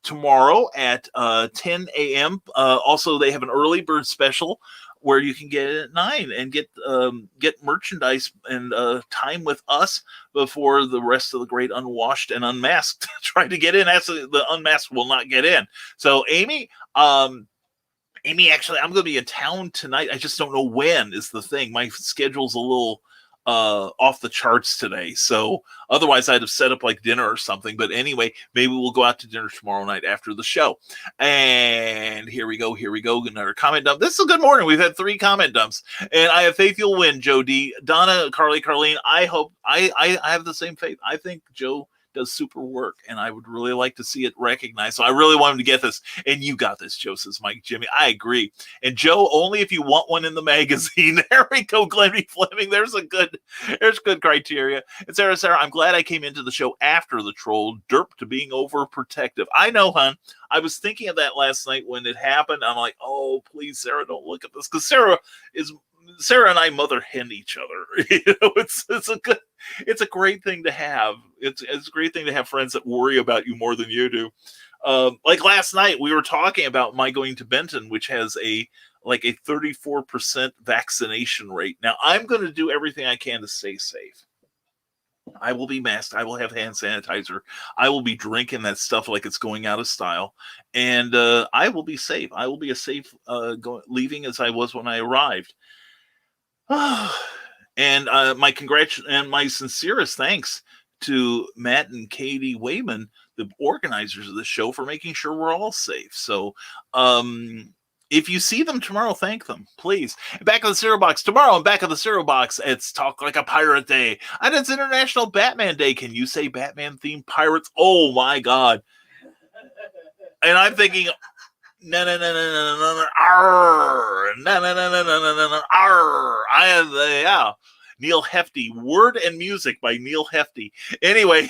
tomorrow at 10 a.m. Also, they have an early bird special where you can get it at 9 and get merchandise and time with us before the rest of the great unwashed and unmasked try to get in. Actually, the unmasked will not get in. So, Amy, actually, I'm going to be in town tonight. I just don't know when is the thing. My schedule's a little off the charts today. So otherwise I'd have set up like dinner or something. But anyway, maybe we'll go out to dinner tomorrow night after the show. And here we go. Another comment dump. This is a good morning. We've had 3 comment dumps. And I have faith you'll win, Joe D. Donna, Carly, Carlene. I hope I have the same faith. I think Joe does super work, and I would really like to see it recognized. So I really want him to get this. And you got this, Joe, says Mike Jimmy. I agree. And Joe, only if you want one in the magazine. There we go, Glenn B. Fleming. There's good criteria. And Sarah, I'm glad I came into the show after the troll derp to being overprotective. I know, hon. I was thinking of that last night when it happened. I'm like, oh, please, Sarah, don't look at this. Because Sarah and I mother hen each other. It's a great thing to have. It's a great thing to have friends that worry about you more than you do. Like last night, we were talking about my going to Benton, which has a 34% vaccination rate. Now, I'm going to do everything I can to stay safe. I will be masked. I will have hand sanitizer. I will be drinking that stuff like it's going out of style. And I will be safe. I will be as safe leaving as I was when I arrived. And my sincerest thanks to Matt and Katie Wayman, the organizers of the show, for making sure we're all safe. So, if you see them tomorrow, thank them, please. Back of the Cereal Box tomorrow. And Back of the Cereal Box, it's Talk Like a Pirate Day, and it's International Batman Day. Can you say Batman-themed pirates? Oh my God! And I'm thinking, no, arr, no, arr. Yeah. Neil Hefti, Word and Music by Neil Hefti. Anyway.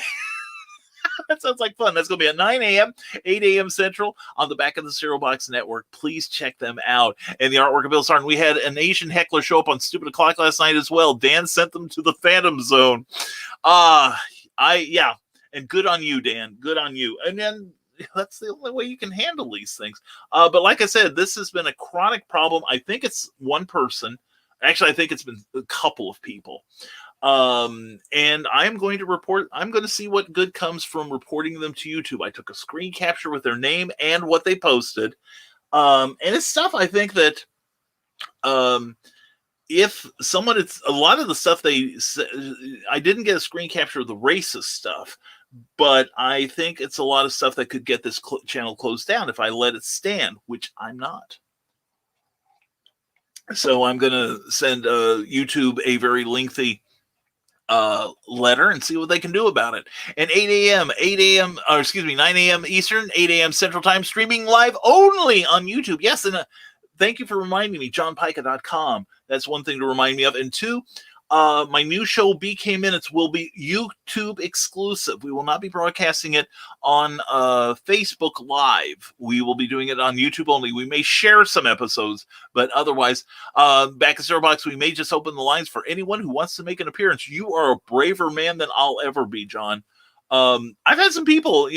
That sounds like fun. That's going to be at 9 a.m., 8 a.m. Central on the Back of the Cereal Box Network. Please check them out. And the artwork of Bill Sarn. We had an Asian heckler show up on Stupid O'Clock last night as well. Dan sent them to the Phantom Zone. Yeah. And good on you, Dan. Good on you. And then that's the only way you can handle these things. But like I said, this has been a chronic problem. I think it's one person. Actually, I think it's been a couple of people. And I'm going to see what good comes from reporting them to YouTube. I took a screen capture with their name and what they posted. And it's stuff I think that, if someone, it's a lot of the stuff I didn't get a screen capture of the racist stuff, but I think it's a lot of stuff that could get this channel closed down if I let it stand, which I'm not. So I'm going to send YouTube a very lengthy letter and see what they can do about it. And 9 a.m. Eastern, 8 a.m. Central Time, streaming live only on YouTube. Yes, and thank you for reminding me, johnpica.com. That's one thing to remind me of. And two, my new show, BK Minutes, will be YouTube exclusive. We will not be broadcasting it on Facebook Live. We will be doing it on YouTube only. We may share some episodes, but otherwise, back at Cereal Box, we may just open the lines for anyone who wants to make an appearance. You are a braver man than I'll ever be, John. I've had some people,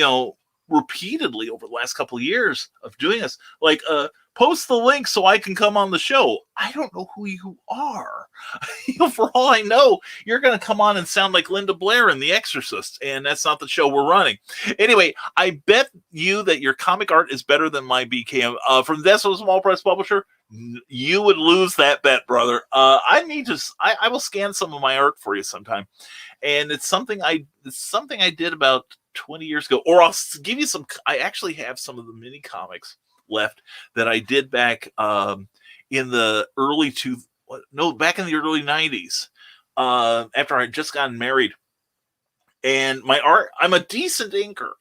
repeatedly over the last couple of years of doing this, like, post the link so I can come on the show. I don't know who you are. For all I know, you're going to come on and sound like Linda Blair in The Exorcist, and that's not the show we're running. Anyway, I bet you that your comic art is better than my BKM. From Deso Small Press Publisher, you would lose that bet, brother. I will scan some of my art for you sometime. And it's something I did about 20 years ago. Or I'll give you some. I actually have some of the mini comics left that I did back in the early back in the early 90s, after I had just gotten married. And my art, I'm a decent inker.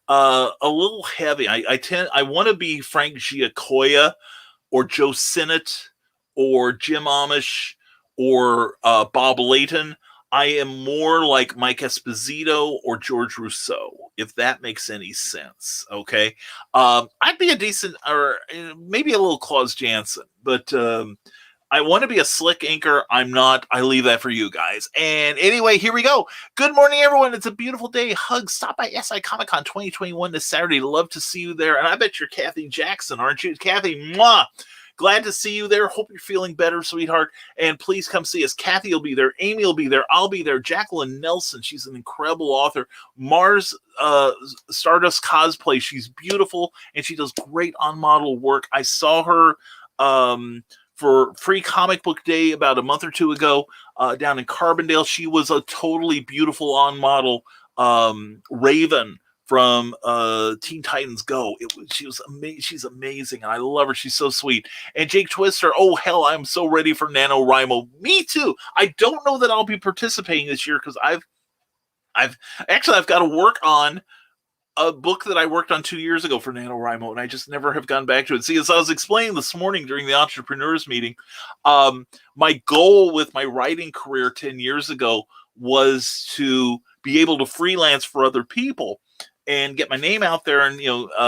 A little heavy. I want to be Frank Giacoia or Joe Sinnott or Jim Amish or Bob Layton. I am more like Mike Esposito or George Rousseau, if that makes any sense. Okay. I'd be a decent, or maybe a little Claus Jansen, but I want to be a slick inker. I'm not. I leave that for you guys. And anyway, here we go. Good morning, everyone. It's a beautiful day. Hugs. Stop by SI Comic Con 2021 this Saturday. Love to see you there. And I bet you're Cathy Jackson, aren't you? Cathy, mwah! Glad to see you there. Hope you're feeling better, sweetheart. And please come see us. Cathy will be there. Amy will be there. I'll be there. Jacqueline Nelson. She's an incredible author. Marz Stardust Cosplay. She's beautiful, and she does great on-model work. I saw her for Free Comic Book Day about a month or two ago down in Carbondale. She was a totally beautiful on-model Raven from Teen Titans Go. She's amazing. I love her. She's so sweet. And Jake Twister, oh hell, I'm so ready for NaNoWriMo. Me too. I don't know that I'll be participating this year because I've got to work on a book that I worked on 2 years ago for NaNoWriMo, and I just never have gone back to it. See, as I was explaining this morning during the entrepreneurs meeting, my goal with my writing career 10 years ago was to be able to freelance for other people and get my name out there and,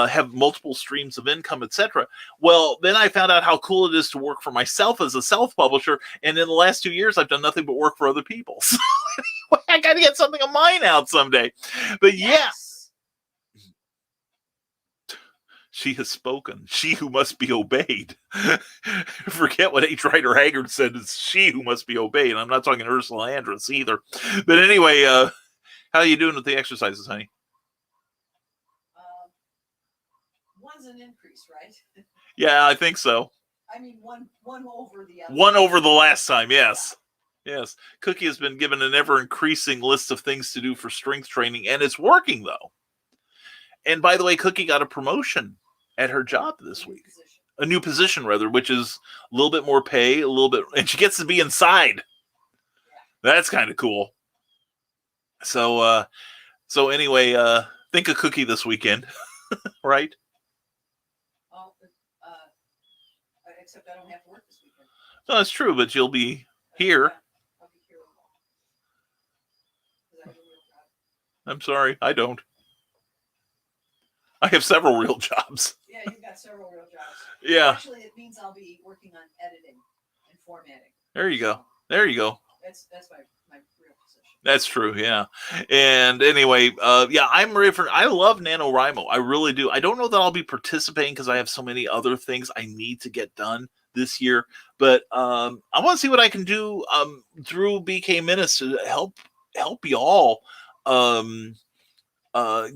have multiple streams of income, etc. Well, then I found out how cool it is to work for myself as a self-publisher. And in the last 2 years, I've done nothing but work for other people. So anyway, I got to get something of mine out someday. But yes. She has spoken. She who must be obeyed. Forget what H. Rider Haggard said. It's she who must be obeyed. I'm not talking Ursula Andress either. But anyway, how are you doing with the exercises, honey? One's an increase, right? Yeah, I think so. I mean, one over the other. One over the last time, yes. Yes. Cookie has been given an ever-increasing list of things to do for strength training, and it's working, though. And by the way, Cookie got a promotion at her job this week. A new position, rather, which is a little bit more pay, a little bit, and she gets to be inside. That's kind of cool. So anyway, think of Cookie this weekend, right? Oh, except I don't have to work this weekend. No, that's true, but you'll be here. I'll be here. Is that a real job? I'm sorry, I don't. I have several real jobs. Yeah, you've got several real jobs. Yeah. Actually, it means I'll be working on editing and formatting. There you go. There you go. That's my real position. That's true, yeah. And anyway, yeah, I'm ready for. I love NaNoWriMo. I really do. I don't know that I'll be participating because I have so many other things I need to get done this year. But I want to see what I can do through BK Minutes to help y'all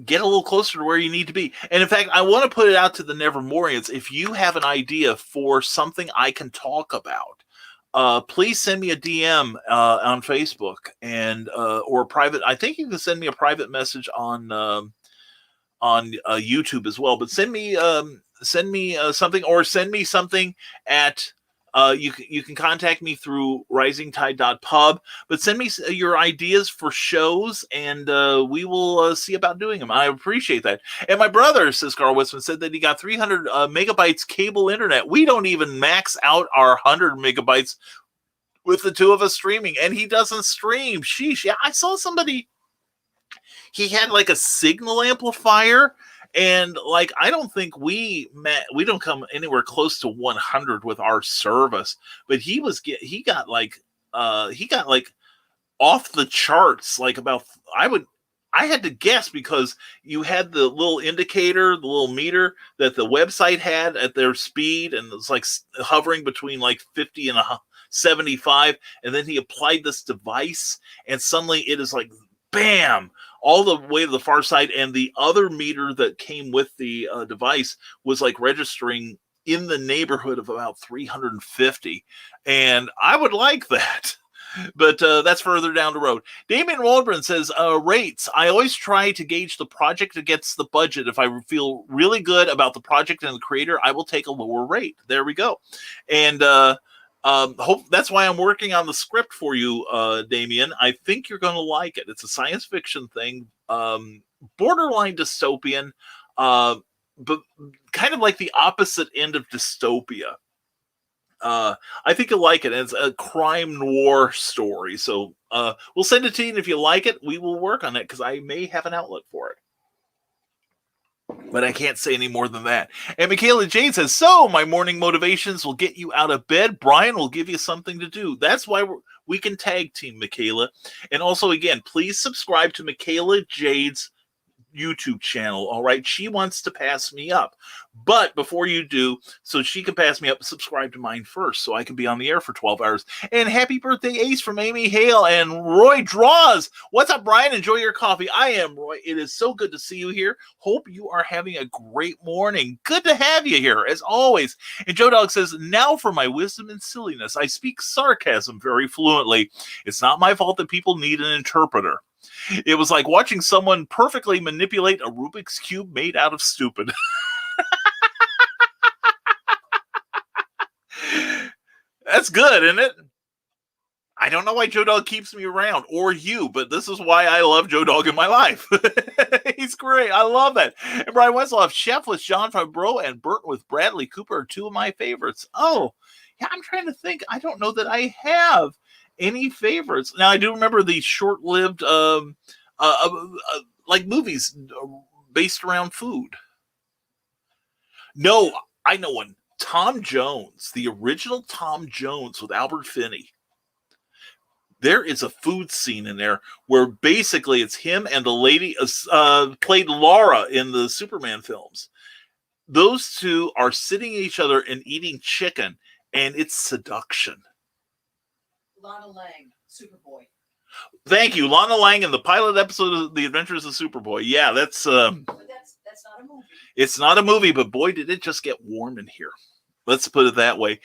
get a little closer to where you need to be. And in fact, I want to put it out to the Nevermorians. If you have an idea for something I can talk about, please send me a DM on Facebook and or a private. I think you can send me a private message on YouTube as well. But send me something, or send me something at. You can contact me through risingtide.pub, but send me your ideas for shows, and we will see about doing them. I appreciate that. And my brother, says Carl Westman, said that he got 300 megabytes cable internet. We don't even max out our 100 megabytes with the two of us streaming, and he doesn't stream. Sheesh. Yeah, I saw somebody, he had like a signal amplifier. And like, I don't think we don't come anywhere close to 100 with our service, but he got like off the charts, like about, I had to guess because you had the little indicator, the little meter that the website had at their speed, and it's like hovering between like 50 and 75. And then he applied this device, and suddenly it is like, bam, all the way to the far side, and the other meter that came with the device was like registering in the neighborhood of about 350. And I would like that, but that's further down the road. Damien Waldron says, rates. I always try to gauge the project against the budget. If I feel really good about the project and the creator, I will take a lower rate. There we go. And that's why I'm working on the script for you, Damien. I think you're going to like it. It's a science fiction thing, borderline dystopian, but kind of like the opposite end of dystopia. I think you'll like it. It's a crime noir story. So we'll send it to you, and if you like it, we will work on it, because I may have an outlet for it. But I can't say any more than that. And Michaela Jane says, so my morning motivations will get you out of bed. Brian will give you something to do. That's why we can tag team, Michaela. And also, again, please subscribe to Michaela Jade's YouTube channel. All right. She wants to pass me up. But before you do, so she can pass me up, subscribe to mine first so I can be on the air for 12 hours. And happy birthday, Ace, from Amy Hale and Roy Draws. What's up, Brian? Enjoy your coffee. I am Roy. It is so good to see you here. Hope you are having a great morning. Good to have you here, as always. And Joe Dog says, now for my wisdom and silliness. I speak sarcasm very fluently. It's not my fault that people need an interpreter. It was like watching someone perfectly manipulate a Rubik's Cube made out of stupid. That's good, isn't it? I don't know why Joe Dog keeps me around, or you, but this is why I love Joe Dog in my life. He's great. I love that. And Brian Westloff, Chef with John Favreau and Burnt with Bradley Cooper are two of my favorites. Oh, yeah, I'm trying to think. I don't know that I have any favorites. Now, I do remember the short-lived like movies based around food. No, I know one. Tom Jones, the original Tom Jones with Albert Finney. There is a food scene in there where basically it's him and the lady played Laura in the Superman films. those two are sitting each other and eating chicken, and it's seduction. Lana Lang, Superboy. Thank you, Lana Lang, in the pilot episode of The Adventures of Superboy. Yeah, that's But that's not a movie. it's not a movie, but boy, did it just get warm in here. Let's put it that way.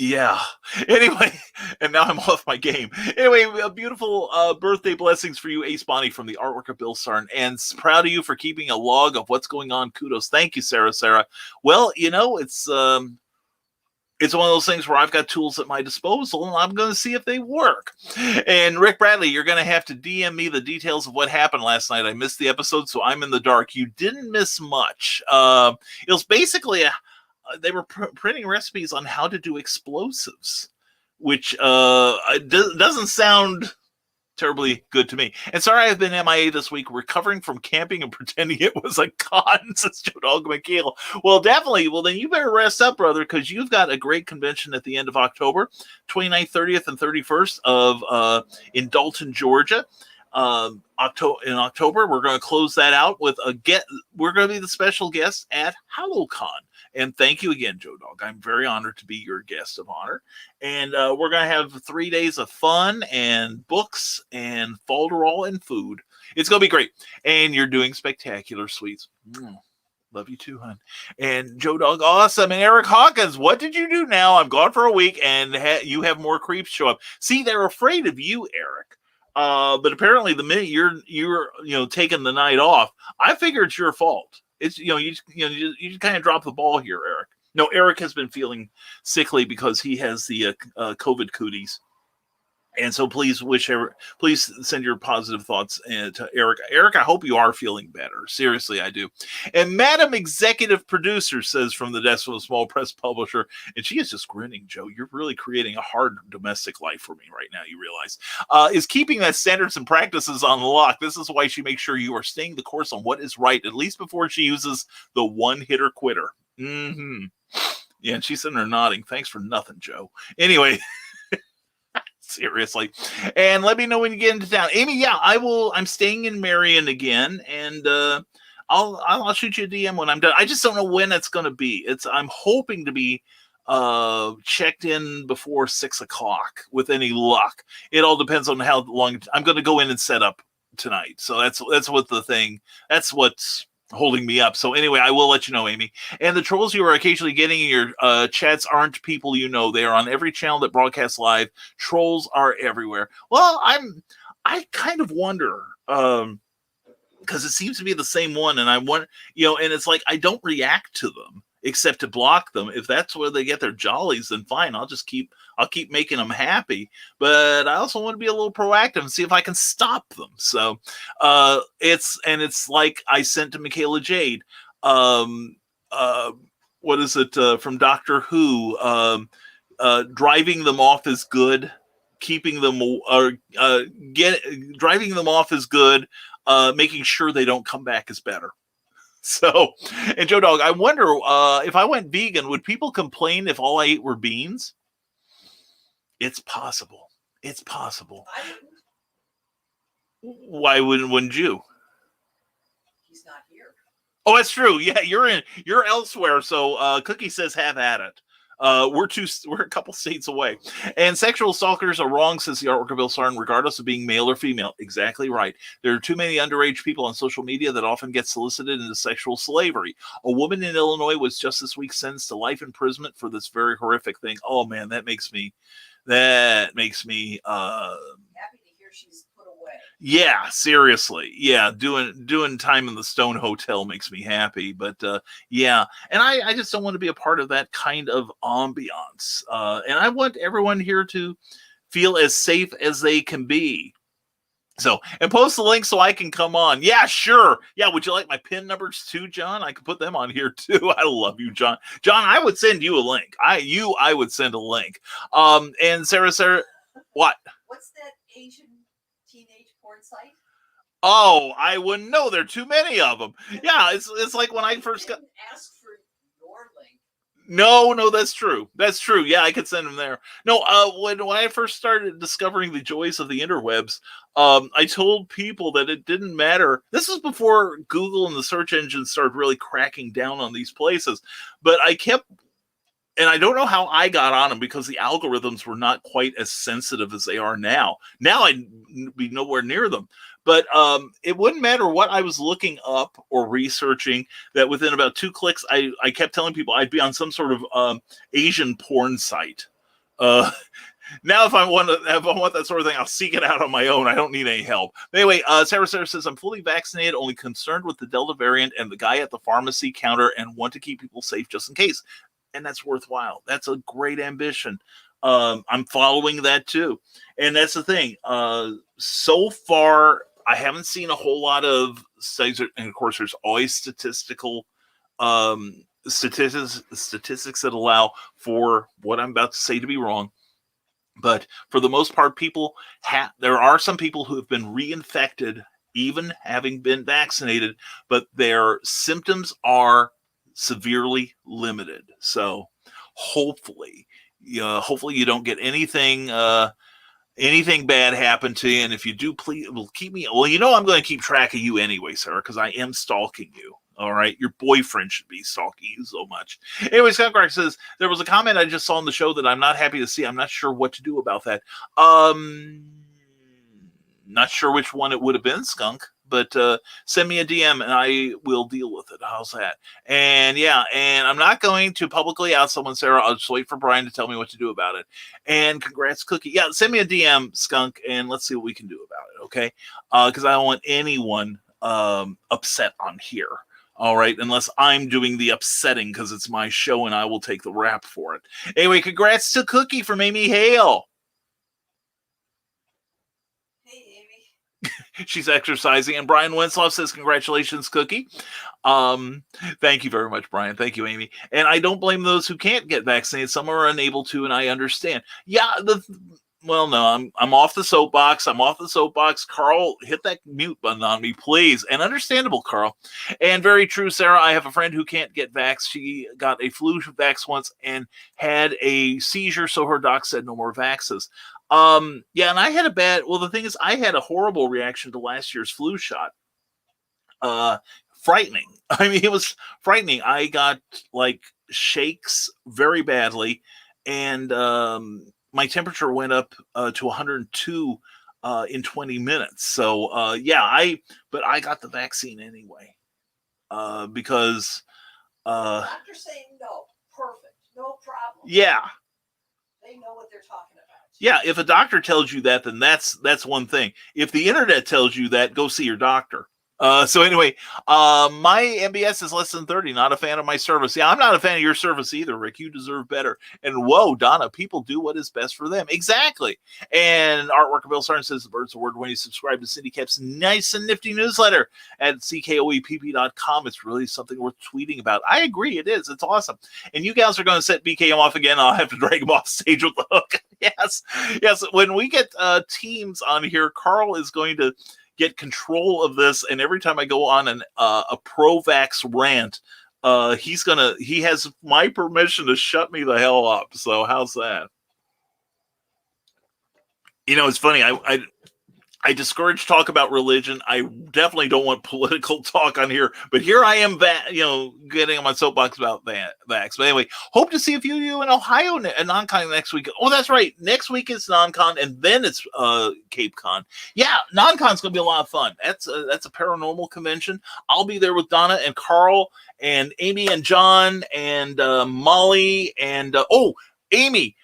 Yeah. Anyway, and now I'm off my game. Anyway, a beautiful birthday blessings for you, Ace Bonnie, from the artwork of Bill Sarn. And proud of you for keeping a log of what's going on. Kudos. Thank you, Sarah. Well, it's one of those things where I've got tools at my disposal, and I'm going to see if they work. And Rick Bradley, you're going to have to DM me the details of what happened last night. I missed the episode, so I'm in the dark. You didn't miss much. It was basically they were printing recipes on how to do explosives, which doesn't sound terribly good to me. And sorry, I've been MIA this week, recovering from camping and pretending it was a con, says Joe Dog McHale. Well, definitely. Well, then you better rest up, brother, because you've got a great convention at the end of October, 29th, 30th, and 31st of in Dalton, Georgia. In October, we're going to close that out with we're going to be the special guest at HalloCon. And thank you again, Joe Dog. I'm very honored to be your guest of honor. And we're going to have 3 days of fun and books and folderol and food. It's going to be great. And you're doing spectacular, sweets. Love you too, hon. And Joe Dog, awesome. And Eric Hawkins, what did you do now? I'm gone for a week, and you have more creeps show up. See, they're afraid of you, Eric. But apparently, the minute you're taking the night off, I figure it's your fault. It's you kind of drop the ball here, Eric. No, Eric has been feeling sickly because he has the COVID cooties, and so please send your positive thoughts to Eric. Eric, I hope you are feeling better. Seriously, I do. And Madam Executive Producer says from the desk of a small press publisher, and she is just grinning. Joe, you're really creating a hard domestic life for me right now. You realize is keeping that standards and practices on lock. This is why she makes sure you are staying the course on what is right, at least before she uses the one-hitter quitter. Mm-hmm. Yeah, and she's sitting there nodding. Thanks for nothing, Joe. Anyway. Seriously. And let me know when you get into town. Amy, yeah, I will. I'm staying in Marion again, and I'll shoot you a DM when I'm done. I just don't know when it's going to be. I'm hoping to be checked in before 6:00 with any luck. It all depends on how long I'm going to go in and set up tonight. So that's what the thing. That's what's holding me up. So anyway, I will let you know, Amy. And the trolls you are occasionally getting in your chats aren't people you know. They are on every channel that broadcasts live. Trolls are everywhere. Well, I kind of wonder because it seems to be the same one, and I want and it's like I don't react to them except to block them. If that's where they get their jollies, then fine. I'll keep making them happy. But I also want to be a little proactive and see if I can stop them. So it's like I sent to Michaela Jade. What is it from Doctor Who? Driving them off is good. Keeping them driving them off is good. Making sure they don't come back is better. So, and Joe Dog, I wonder if I went vegan, would people complain if all I ate were beans? It's possible. It's possible. Why wouldn't you? He's not here. Oh, that's true. Yeah, you're elsewhere. So Cookie says have at it. We're a couple states away. And sexual stalkers are wrong, says the artwork of Bill Sarn, regardless of being male or female. Exactly right. There are too many underage people on social media that often get solicited into sexual slavery. A woman in Illinois was just this week sentenced to life imprisonment for this very horrific thing. Oh man, that makes me happy to hear she's put away. Yeah, seriously. Yeah, doing time in the Stone Hotel makes me happy. But yeah, and I just don't want to be a part of that kind of ambiance. And I want everyone here to feel as safe as they can be. So, and post the link so I can come on. Yeah, sure. Yeah, would you like my PIN numbers too, John? I could put them on here too. I love you, John. John, I would send you a link. I would send a link. And Sarah, what? What's that Asian teenage porn site? Oh, I wouldn't know. There are too many of them. Yeah, it's like when I first got. Ask for your link. No, that's true. That's true. Yeah, I could send them there. No, when I first started discovering the joys of the interwebs, I told people that it didn't matter. This was before Google and the search engines started really cracking down on these places. But I kept, and I don't know how I got on them because the algorithms were not quite as sensitive as they are now. Now I'd be nowhere near them. But it wouldn't matter what I was looking up or researching, that within about 2 clicks, I kept telling people I'd be on some sort of Asian porn site. Now, if I want that sort of thing, I'll seek it out on my own. I don't need any help. Anyway, Sarah says, I'm fully vaccinated, only concerned with the Delta variant and the guy at the pharmacy counter, and want to keep people safe just in case. And that's worthwhile. That's a great ambition. I'm following that too. And that's the thing. So far, I haven't seen a whole lot of studies, and of course, there's always statistics that allow for what I'm about to say to be wrong. But for the most part, there are some people who have been reinfected, even having been vaccinated, but their symptoms are severely limited. So hopefully you don't get anything bad happen to you. And if you do, please keep me. Well, I'm going to keep track of you anyway, Sarah, because I am stalking you. All right. Your boyfriend should be stalking you so much. Anyway, Scott Clark says, there was a comment I just saw on the show that I'm not happy to see. I'm not sure what to do about that. Not sure which one it would have been, Skunk, but send me a DM and I will deal with it. How's that? And yeah, and I'm not going to publicly out someone, Sarah. I'll just wait for Brian to tell me what to do about it. And congrats, Cookie. Yeah, send me a DM, Skunk, and let's see what we can do about it, okay? Because I don't want anyone upset on here. All right, unless I'm doing the upsetting because it's my show and I will take the rap for it. Anyway, congrats to Cookie from Amy Hale. She's exercising. And Brian Winslow says, congratulations, Cookie. Thank you very much, Brian. Thank you, Amy. And I don't blame those who can't get vaccinated. Some are unable to, and I understand. Yeah, well, no, I'm off the soapbox. Carl, hit that mute button on me, please. And understandable, Carl. And very true, Sarah. I have a friend who can't get vax. She got a flu vax once and had a seizure, so her doc said no more vaxes. Yeah, and I had the thing is, I had a horrible reaction to last year's flu shot. Frightening. I mean, it was frightening. I got like shakes very badly, and my temperature went up to 102 in 20 minutes. So yeah, but I got the vaccine anyway because doctor's saying no, perfect, no problem. Yeah, they know what they're talking about. Yeah, if a doctor tells you that, then that's one thing. If the internet tells you that, go see your doctor. So anyway, my MBS is less than 30. Not a fan of my service. Yeah, I'm not a fan of your service either, Rick. You deserve better. And whoa, Donna, people do what is best for them. Exactly. And Artworker Bill Sarn says the bird's a word when you subscribe to Cindy Cap's nice and nifty newsletter at ckoepp.com. It's really something worth tweeting about. I agree, it is. It's awesome. And you guys are going to set BKM off again. I'll have to drag him off stage with the hook. Yes. When we get teams on here, Carl is going to get control of this, and every time I go on a pro-vax rant, he has my permission to shut me the hell up. So how's that? It's funny. I discourage talk about religion. I definitely don't want political talk on here, but here I am, getting on my soapbox about vax. But anyway, hope to see a few of you in Ohio at NonCon next week. Oh, that's right. Next week is NonCon, and then it's Cape Con. Yeah, NonCon's going to be a lot of fun. That's a paranormal convention. I'll be there with Donna and Carl and Amy and John and Molly and Amy.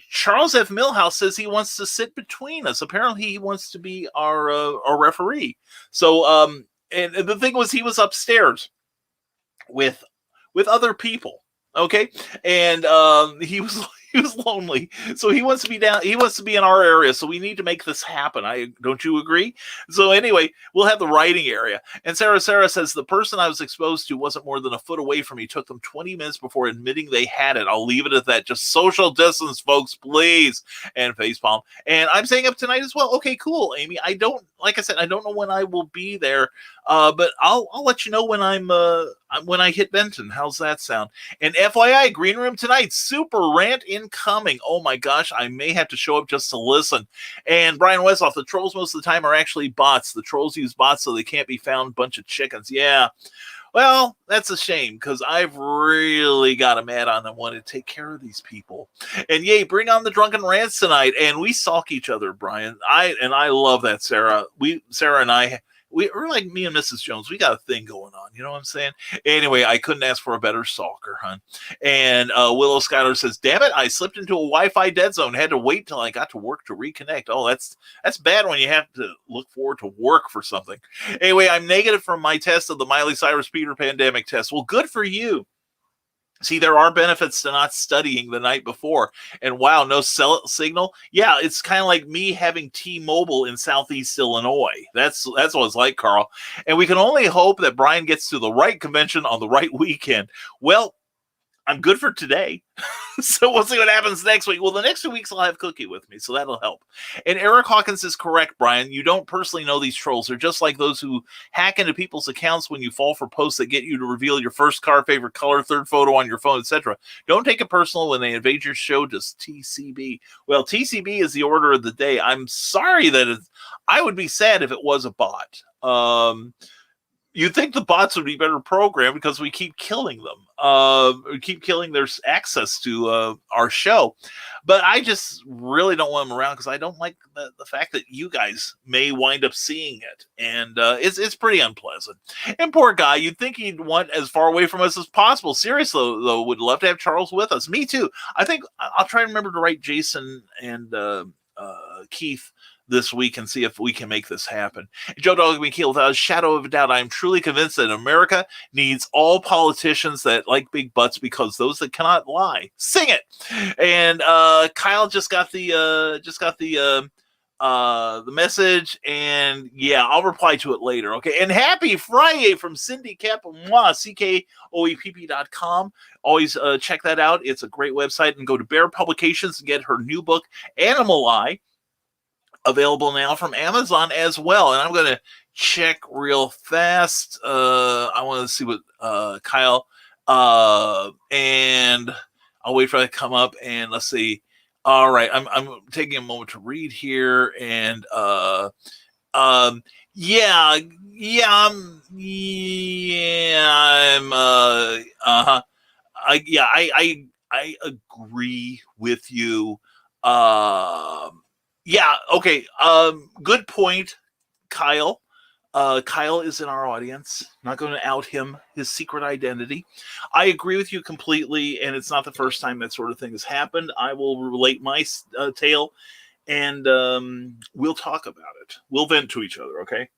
Charles F. Millhouse says he wants to sit between us. Apparently he wants to be our referee. So, and the thing was, he was upstairs with other people. Okay. And, he was He was lonely, so he wants to be down. He wants to be in our area, so we need to make this happen. Don't you agree? So anyway, we'll have the writing area. And Sarah says the person I was exposed to wasn't more than a foot away from me. It took them 20 minutes before admitting they had it. I'll leave it at that. Just social distance, folks, please. And facepalm. And I'm staying up tonight as well. Okay, cool, Amy. Like I said, I don't know when I will be there, but I'll let you know when when I hit Benton. How's that sound? And FYI, green room tonight, super rant incoming. Oh my gosh, I may have to show up just to listen. And Brian Westhoff, the trolls most of the time are actually bots. The trolls use bots so they can't be found. Bunch of chickens. Yeah. Well, that's a shame because I've really got them mad on them, wanting to take care of these people. And yay, bring on the drunken rants tonight. And we stalk each other, Brian. I love that, Sarah. Sarah and I, we're like me and Mrs. Jones. We got a thing going on. You know what I'm saying? Anyway, I couldn't ask for a better stalker, hon. And Willow Schuyler says, damn it, I slipped into a Wi-Fi dead zone. Had to wait till I got to work to reconnect. Oh, that's bad when you have to look forward to work for something. Anyway, I'm negative from my test of the Miley Cyrus Peter pandemic test. Well, good for you. See, there are benefits to not studying the night before. And wow, no cell signal. Yeah, it's kind of like me having T-Mobile in Southeast Illinois. That's what it's like, Carl. And we can only hope that Brian gets to the right convention on the right weekend. Well, I'm good for today. So we'll see what happens next week. Well, the next 2 weeks I'll have Cookie with me, so that'll help. And Eric Hawkins is correct, Brian. You don't personally know these trolls. They're just like those who hack into people's accounts when you fall for posts that get you to reveal your first car, favorite color, third photo on your phone, etc. Don't take it personal when they invade your show. Just TCB. Well, TCB is the order of the day. I'm sorry that I would be sad if it was a bot. You'd think the bots would be better programmed because we keep killing them. We keep killing their access to our show. But I just really don't want them around because I don't like the fact that you guys may wind up seeing it. And it's pretty unpleasant. And poor guy, you'd think he'd want as far away from us as possible. Seriously, though, would love to have Charles with us. Me too. I think I'll try and remember to write Jason and Keith this week and see if we can make this happen. Joe Dog McKeel, without a shadow of a doubt, I am truly convinced that America needs all politicians that like big butts because those that cannot lie. Sing it. And Kyle just got the message, and yeah, I'll reply to it later. Okay. And happy Friday from Cindy Cap, CKOEPP.com. Always check that out. It's a great website. And go to Bear Publications and get her new book, Animal Eye. Available now from Amazon as well. And I'm going to check real fast. I want to see what Kyle, and I'll wait for that to come up, and let's see. All right. I'm taking a moment to read here, and I agree with you. Yeah, okay. Good point, Kyle. Kyle is in our audience. Not going to out him, his secret identity. I agree with you completely, and it's not the first time that sort of thing has happened. I will relate my tale, and we'll talk about it. We'll vent to each other, okay?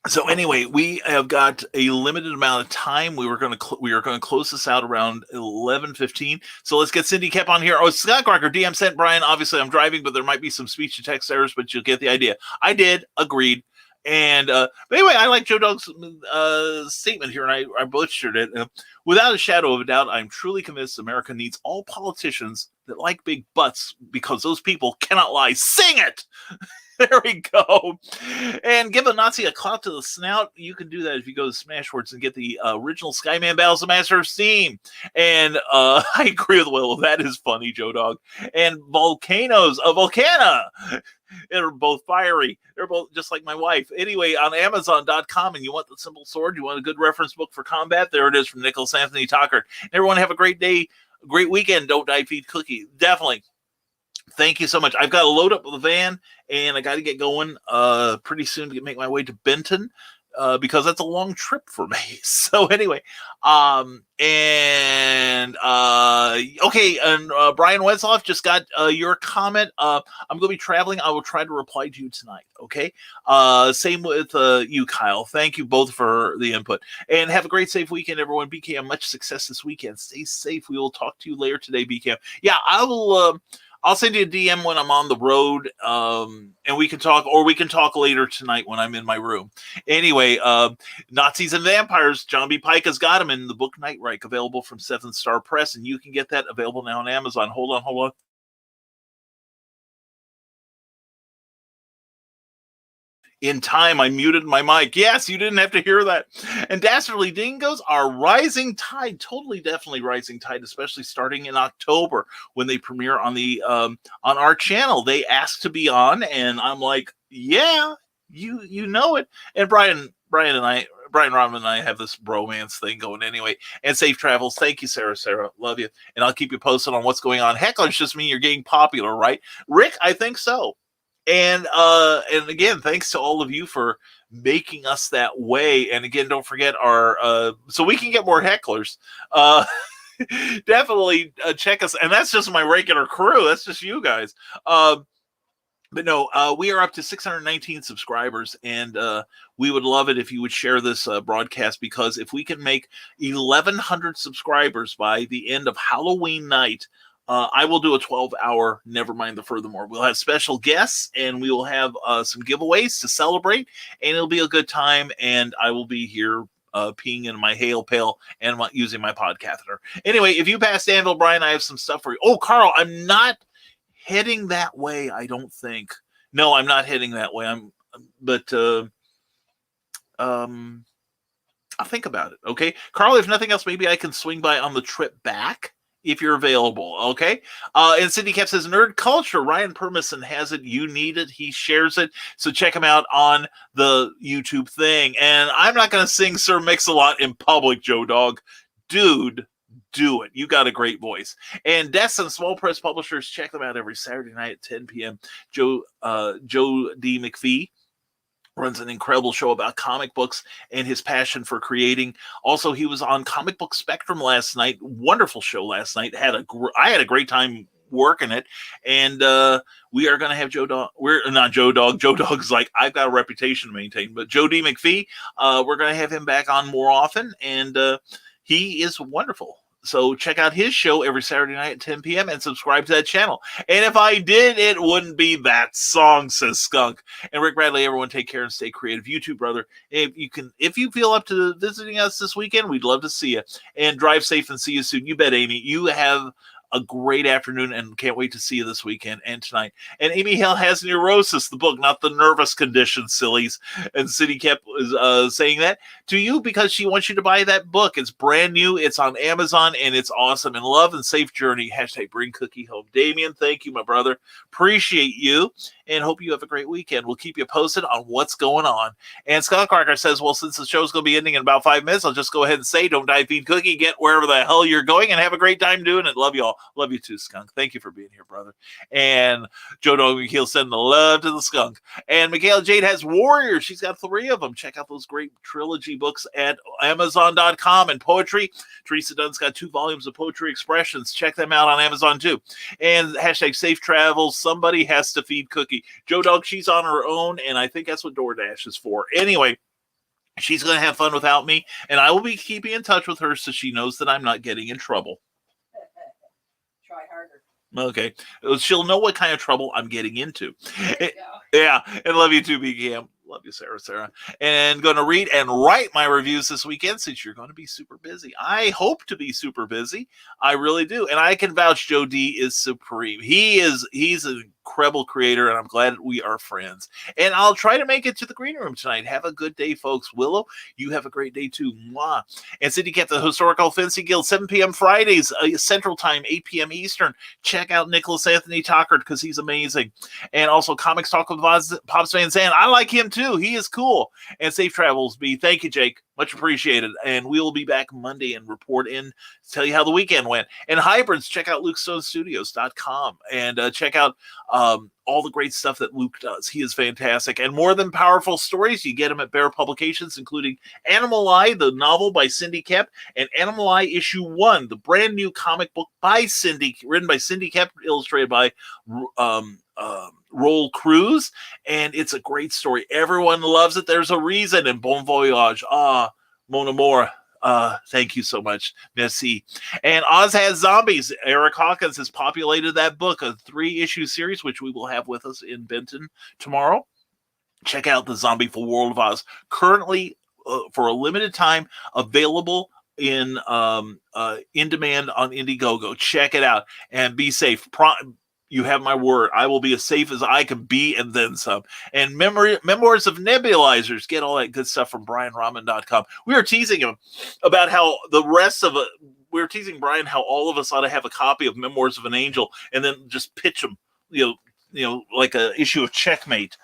So anyway, we have got a limited amount of time. We are going to close this out around 11:15. So let's get Cindy Kep on here. Oh, Scott Crocker, DM sent Brian. Obviously, I'm driving, but there might be some speech to text errors, but you'll get the idea. I did, agreed. And but anyway, I like Joe Dog's statement here, and I butchered it. Without a shadow of a doubt, I'm truly convinced America needs all politicians that like big butts because those people cannot lie. Sing it! There we go. And give a Nazi a clout to the snout. You can do that if you go to Smashwords and get the original Skyman Battles of Master of Steam. And I agree with Will. That is funny, Joe Dog. And Volcanoes of Volcana. They're both fiery. They're both just like my wife. Anyway, on Amazon.com, and you want the simple sword, you want a good reference book for combat, there it is from Nicholas Anthony Tucker. Everyone have a great day, great weekend. Don't die, feed Cookie. Definitely. Thank you so much. I've got to load up the van, and I got to get going pretty soon to make my way to Benton. because that's a long trip for me. So anyway, okay, and Brian Wetzoff just got your comment. I'm going to be traveling. I will try to reply to you tonight. Okay. Same with you, Kyle. Thank you both for the input, and have a great, safe weekend, everyone. BKM, much success this weekend. Stay safe. We will talk to you later today, BKM. Yeah, I will. I'll send you a DM when I'm on the road, and we can talk, or we can talk later tonight when I'm in my room. Anyway, Nazis and Vampires, John B. Pike has got them in the book Nightreich, available from Seventh Star Press, and you can get that available now on Amazon. Hold on. In time, I muted my mic. Yes, you didn't have to hear that. And Dastardly Dingoes are rising tide, totally, definitely rising tide, especially starting in October when they premiere on the on our channel. They asked to be on, and I'm like, yeah, you know it. And Brian Rodman and I have this bromance thing going anyway. And safe travels. Thank you, Sarah. Love you. And I'll keep you posted on what's going on. Heckler's just mean you're getting popular, right? Rick, I think so. And again, thanks to all of you for making us that way. And again, don't forget our so we can get more hecklers. Definitely check us. And that's just my regular crew. That's just you guys. But no, we are up to 619 subscribers, and we would love it if you would share this broadcast, because if we can make 1,100 subscribers by the end of Halloween night, I will do a 12-hour Nevermind the Furthermore. We'll have special guests, and we will have some giveaways to celebrate, and it'll be a good time, and I will be here peeing in my Hale pail and using my pod catheter. Anyway, if you pass Danville, Brian, I have some stuff for you. Oh, Carl, I'm not heading that way, I don't think. No, I'm not heading that way. But I'll think about it, okay? Carl, if nothing else, maybe I can swing by on the trip back, if you're available, okay? And Cindy Cap says, Nerd Culture, Ryan Permison has it. You need it. He shares it. So check him out on the YouTube thing. And I'm not going to sing Sir Mix-a-Lot in public, Joe Dog. Dude, do it. You got a great voice. And Destin, Small Press Publishers, check them out every Saturday night at 10 p.m. Joe D. McPhee runs an incredible show about comic books and his passion for creating. Also, he was on Comic Book Spectrum last night. Wonderful show last night. I had a great time working it. And we are going to have Joe Dog. We're not Joe Dog. Joe Dog's like, I've got a reputation to maintain. But Joe D. McPhee, we're going to have him back on more often. And he is wonderful. So check out his show every Saturday night at 10 p.m. and subscribe to that channel. And if I did, it wouldn't be that song, says Skunk. And Rick Bradley, everyone take care and stay creative. You too, brother. If you feel up to visiting us this weekend, we'd love to see you. And drive safe and see you soon. You bet, Amy. You have a great afternoon and can't wait to see you this weekend and tonight. And Amy Hale has neurosis, the book, not the nervous condition, sillies. And Cindy kept saying that to you because she wants you to buy that book. It's brand new. It's on Amazon and it's awesome. And love and safe journey. # bring cookie home. Damien, thank you, my brother. Appreciate you and hope you have a great weekend. We'll keep you posted on what's going on. And Scott Clarker says, well, since the show's going to be ending in about 5 minutes, I'll just go ahead and say, don't die, feed cookie, get wherever the hell you're going and have a great time doing it. Love you all. Love you too, Skunk. Thank you for being here, brother. And Joe Dog McKeel sending the love to the Skunk. And Michaela Jade has Warriors. She's got 3 of them. Check out those great trilogy books at Amazon.com. And poetry, Teresa Dunn's got 2 volumes of Poetry Expressions. Check them out on Amazon too. And # safe travels. Somebody has to feed Cookie. Joe Dog, she's on her own, and I think that's what DoorDash is for. Anyway, she's going to have fun without me, and I will be keeping in touch with her so she knows that I'm not getting in trouble. Try harder. Okay. She'll know what kind of trouble I'm getting into. Yeah. And love you too, BKM. Love you, Sarah. And going to read and write my reviews this weekend since you're going to be super busy. I hope to be super busy. I really do. And I can vouch Joe D is supreme. He's an incredible creator, and I'm glad we are friends. And I'll try to make it to the green room tonight. Have a good day, folks. Willow, you have a great day too. Mwah. And Cindy kept the Historical Fencing Guild, 7 p.m. Fridays, Central Time, 8 p.m. Eastern. Check out Nicholas Anthony Tockard because he's amazing. And also Comics Talk with Pops Van Zandt. I like him too. He is cool. And safe travels, B. Thank you, Jake. Much appreciated. And we will be back Monday and report in, tell you how the weekend went. And hybrids, check out LukeStoneStudios.com and check out all the great stuff that Luke does. He is fantastic. And More Than Powerful Stories, you get them at Bear Publications, including Animal Eye, the novel by Cindy Kep, and Animal Eye Issue 1, the brand new comic book by Cindy, written by Cindy Kep, illustrated by Roll Cruz, and it's a great story. Everyone loves it. There's a reason. And Bon Voyage. Mon amour. Thank you so much. Merci. And Oz Has Zombies. Eric Hawkins has populated that book, a 3-issue series, which we will have with us in Benton tomorrow. Check out the Zombieful World of Oz. Currently, for a limited time, available in demand on Indiegogo. Check it out and be safe. You have my word. I will be as safe as I can be and then some. And Memoirs of Nebulizers. Get all that good stuff from BrianRahman.com. We were teasing him about how we were teasing Brian how all of us ought to have a copy of Memoirs of an Angel and then just pitch them, like an issue of Checkmate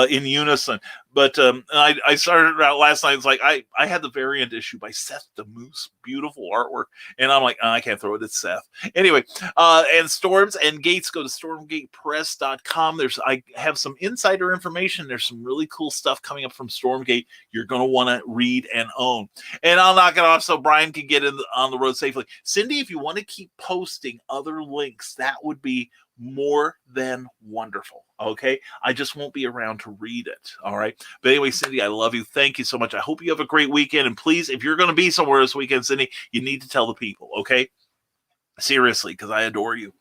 in unison. But I started out last night. It's like I had the variant issue by Seth DeMoose, beautiful artwork, and I'm like, I can't throw it at Seth. Anyway, and Storms and Gates, go to stormgatepress.com. I have some insider information. There's some really cool stuff coming up from Stormgate you're going to want to read and own. And I'll knock it off so Brian can get on the road safely. Cindy, if you want to keep posting other links, that would be more than wonderful. Okay, I just won't be around to read it. All right, but anyway, Cindy, I love you. Thank you so much. I hope you have a great weekend. And please, if you're going to be somewhere this weekend, Cindy, you need to tell the people. Okay, seriously, because I adore you.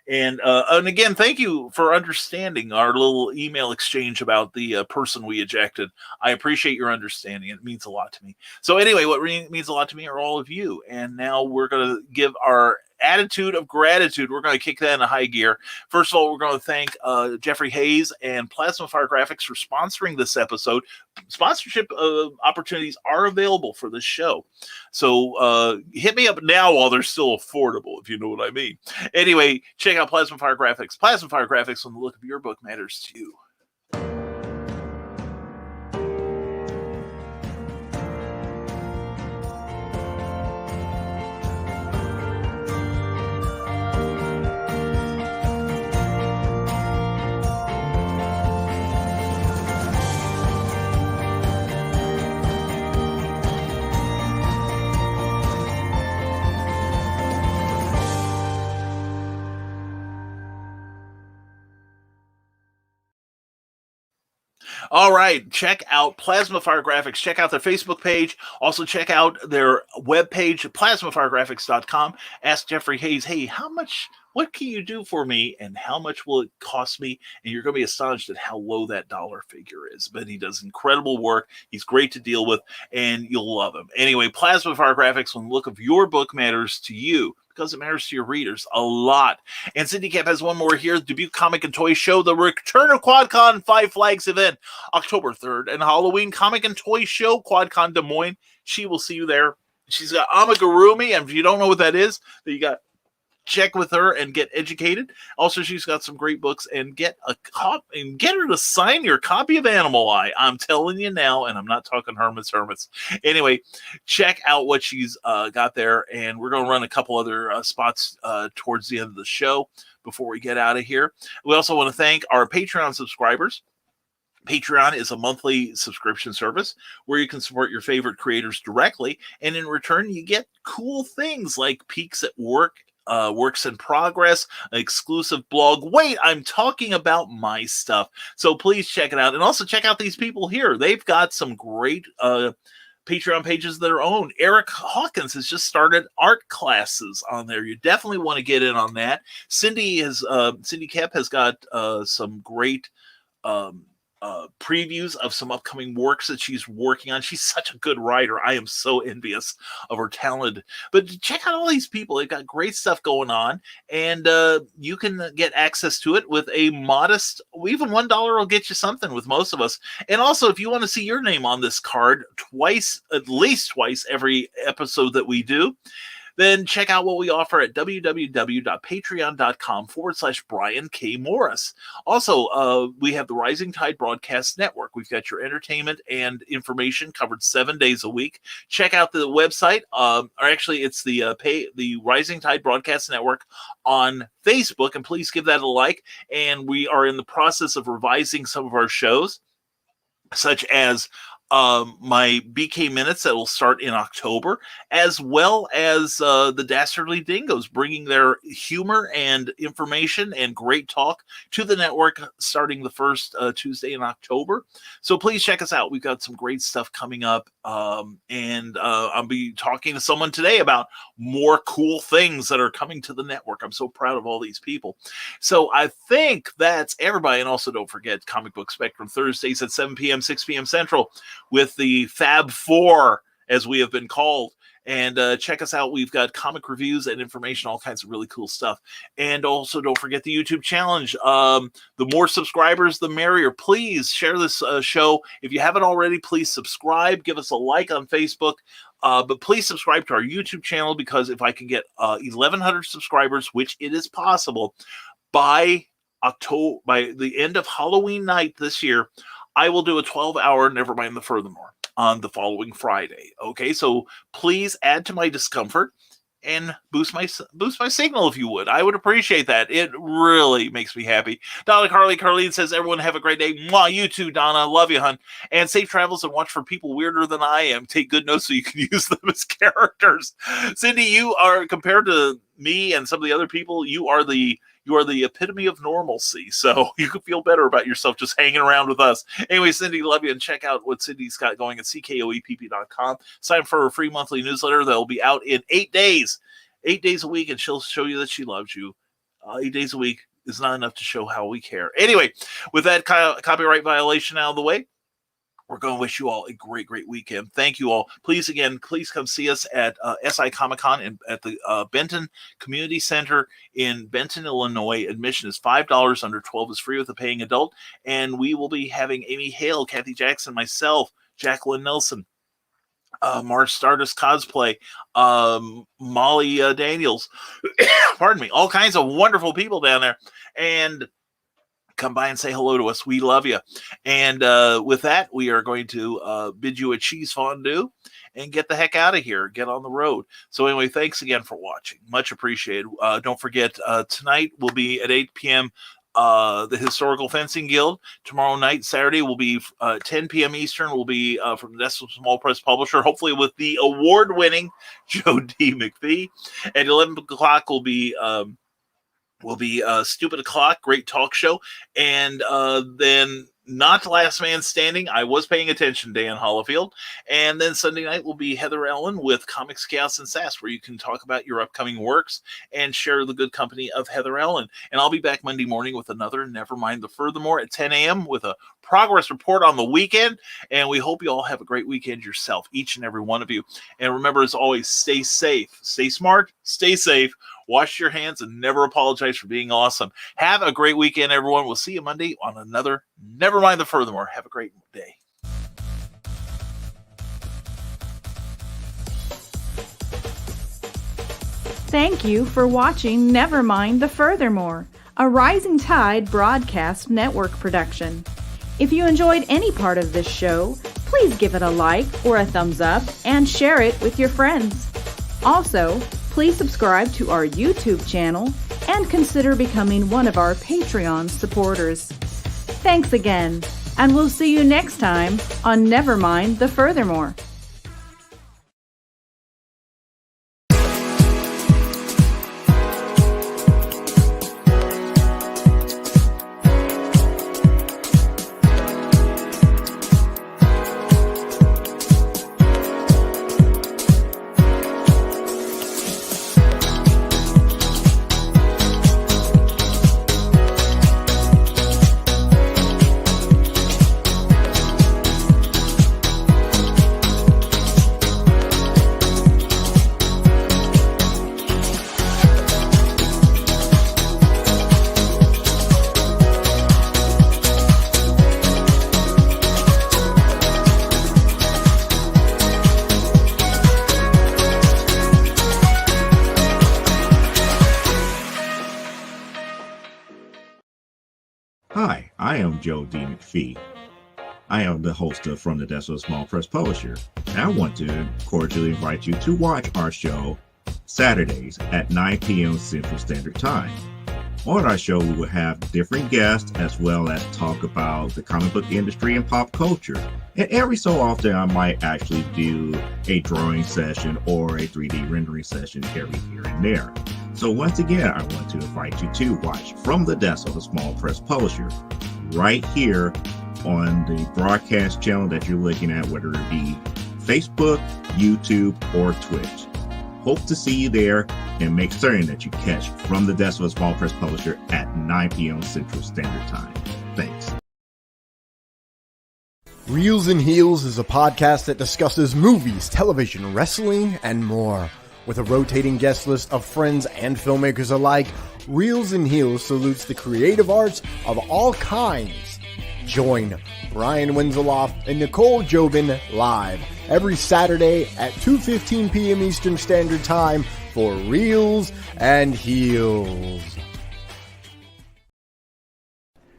And again, thank you for understanding our little email exchange about the person we ejected. I appreciate your understanding. It means a lot to me. So anyway, what really means a lot to me are all of you. And now we're going to give our attitude of gratitude. We're going to kick that into high gear. First of all, we're going to thank Jeffrey Hayes and Plasma Fire Graphics for sponsoring this episode. Sponsorship opportunities are available for this show. So hit me up now while they're still affordable, if you know what I mean. Anyway, check out Plasma Fire Graphics. Plasma Fire Graphics, when the look of your book matters to you. All right, check out Plasma Fire Graphics. Check out their Facebook page. Also, check out their webpage, plasmafiregraphics.com. Ask Jeffrey Hayes, hey, what can you do for me, and how much will it cost me? And you're going to be astonished at how low that dollar figure is. But he does incredible work. He's great to deal with, and you'll love him. Anyway, Plasma Fire Graphics, when the look of your book matters to you, because it matters to your readers a lot. And Cindy Cap has one more here. The Dubuque Comic and Toy Show, the return of QuadCon 5 Flags event, October 3rd, and Halloween Comic and Toy Show, QuadCon Des Moines. She will see you there. She's got Amigurumi, and if you don't know what that is, then you got check with her and get educated. Also, she's got some great books, and get her to sign your copy of Animal Eye. I'm telling you now, and I'm not talking Hermits. Anyway, check out what she's got there, and we're going to run a couple other spots towards the end of the show before we get out of here. We also want to thank our Patreon subscribers. Patreon is a monthly subscription service where you can support your favorite creators directly, and in return, you get cool things like peeks at works in progress, an exclusive blog. Wait, I'm talking about my stuff. So please check it out. And also check out these people here. They've got some great Patreon pages of their own. Eric Hawkins has just started art classes on there. You definitely want to get in on that. Cindy Kep has got some great previews of some upcoming works that she's working on. She's such a good writer. I am so envious of her talent. But check out all these people. They've got great stuff going on, and you can get access to it with a modest, even $1 will get you something with most of us. And also, if you want to see your name on this card at least twice every episode that we do, then check out what we offer at www.patreon.com/Brian K. Morris. Also, we have the Rising Tide Broadcast Network. We've got your entertainment and information covered 7 days a week. Check out the website, or actually it's the Rising Tide Broadcast Network on Facebook, and please give that a like. And we are in the process of revising some of our shows, such as my BK Minutes that will start in October, as well as the Dastardly Dingoes, bringing their humor and information and great talk to the network starting the first Tuesday in October. So please check us out. We've got some great stuff coming up, and I'll be talking to someone today about more cool things that are coming to the network. I'm so proud of all these people. So I think that's everybody. And also don't forget Comic Book Spectrum Thursdays at 7 p.m., 6 p.m. Central, with the Fab Four, as we have been called. And check us out. We've got comic reviews and information, all kinds of really cool stuff. And also don't forget the YouTube challenge. The more subscribers, the merrier. Please share this show. If you haven't already, please subscribe. Give us a like on Facebook. But please subscribe to our YouTube channel, because if I can get 1,100 subscribers, which it is possible, by the end of Halloween night this year, I will do a 12-hour Nevermind the Furthermore on the following Friday. Okay, so please add to my discomfort and boost my signal if you would. I would appreciate that. It really makes me happy. Donna Carleen says, everyone have a great day. Mwah, you too, Donna. Love you, hun. And safe travels, and watch for people weirder than I am. Take good notes so you can use them as characters. Cindy, you are, compared to me and some of the other people, you are the epitome of normalcy. So you can feel better about yourself just hanging around with us. Anyway, Cindy, love you. And check out what Cindy's got going at CKOEPP.com. Sign for a free monthly newsletter that will be out in 8 days. 8 days a week, and she'll show you that she loves you. 8 days a week is not enough to show how we care. Anyway, with that copyright violation out of the way, we're going to wish you all a great, great weekend. Thank you all. Please come see us at SI Comic-Con at the Benton Community Center in Benton, Illinois. Admission is $5. Under 12 is free with a paying adult. And we will be having Amy Hale, Cathy Jackson, myself, Jacqueline Nelson, Marz Stardust Cosplay, Molly Daniels, pardon me, all kinds of wonderful people down there. And come by and say hello to us. We love you. And with that, we are going to bid you a cheese fondue and get the heck out of here. Get on the road. So anyway, thanks again for watching. Much appreciated. Don't forget, tonight will be at 8 p.m. The Historical Fencing Guild. Tomorrow night, Saturday, will be 10 p.m. Eastern. Will be from the Decimal Small Press Publisher, hopefully with the award-winning Joe D. McPhee. At 11 o'clock will be Stupid O'Clock, great talk show. And then Not Last Man Standing. I was paying attention, Dan Hollifield. And then Sunday night will be Heather Ellen with Comics, Chaos, and Sass, where you can talk about your upcoming works and share the good company of Heather Ellen. And I'll be back Monday morning with another Nevermind the Furthermore at 10 a.m. with a progress report on the weekend. And we hope you all have a great weekend yourself, each and every one of you. And remember, as always, stay safe, stay smart, stay safe. Wash your hands and never apologize for being awesome. Have a great weekend, everyone. We'll see you Monday on another Nevermind the Furthermore. Have a great day. Thank you for watching Nevermind the Furthermore, a Rising Tide Broadcast Network production. If you enjoyed any part of this show, please give it a like or a thumbs up and share it with your friends. Also, please subscribe to our YouTube channel and consider becoming one of our Patreon supporters. Thanks again, and we'll see you next time on Nevermind the Furthermore. I am Joe D. McPhee. I am the host of From the Desk of a Small Press Publisher, and I want to cordially invite you to watch our show Saturdays at 9 p.m. Central Standard Time. On our show, we will have different guests as well as talk about the comic book industry and pop culture. And every so often, I might actually do a drawing session or a 3D rendering session every here and there. So once again, I want to invite you to watch From the Desk of a Small Press Publisher right here on the broadcast channel that you're looking at, whether it be Facebook, YouTube, or Twitch. Hope to see you there, and make certain that you catch From the Desk of a Small Press Publisher at 9 p.m. Central Standard Time. Thanks. Reels and Heels is a podcast that discusses movies, television, wrestling, and more. With a rotating guest list of friends and filmmakers alike, Reels and Heels salutes the creative arts of all kinds. Join Brian Wenzeloff and Nicole Jobin live every Saturday at 2:15 p.m. Eastern Standard Time for Reels and Heels.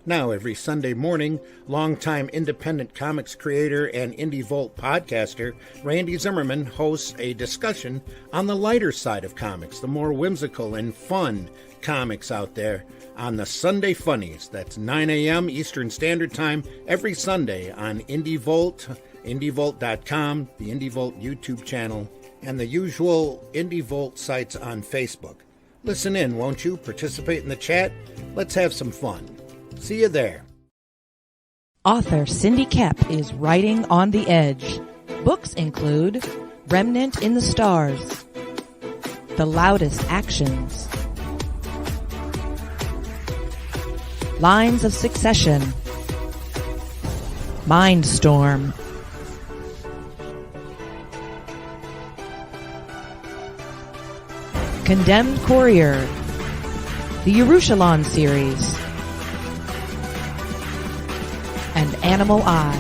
Now, every Sunday morning, longtime independent comics creator and Indie Vault podcaster Randy Zimmerman hosts a discussion on the lighter side of comics, the more whimsical and fun comics out there, on the Sunday Funnies. That's 9 a.m. Eastern Standard Time every Sunday on Indie Vault, indievault.com, the Indie Vault YouTube channel, and the usual Indie Vault sites on Facebook. Listen in, won't you? Participate in the chat. Let's have some fun. See you there. Author Cindy Kep is writing on the edge. Books include Remnant in the Stars, The Loudest Actions, Lines of Succession, Mindstorm, Condemned Courier, the Yerushalayim series, and Animal Eye.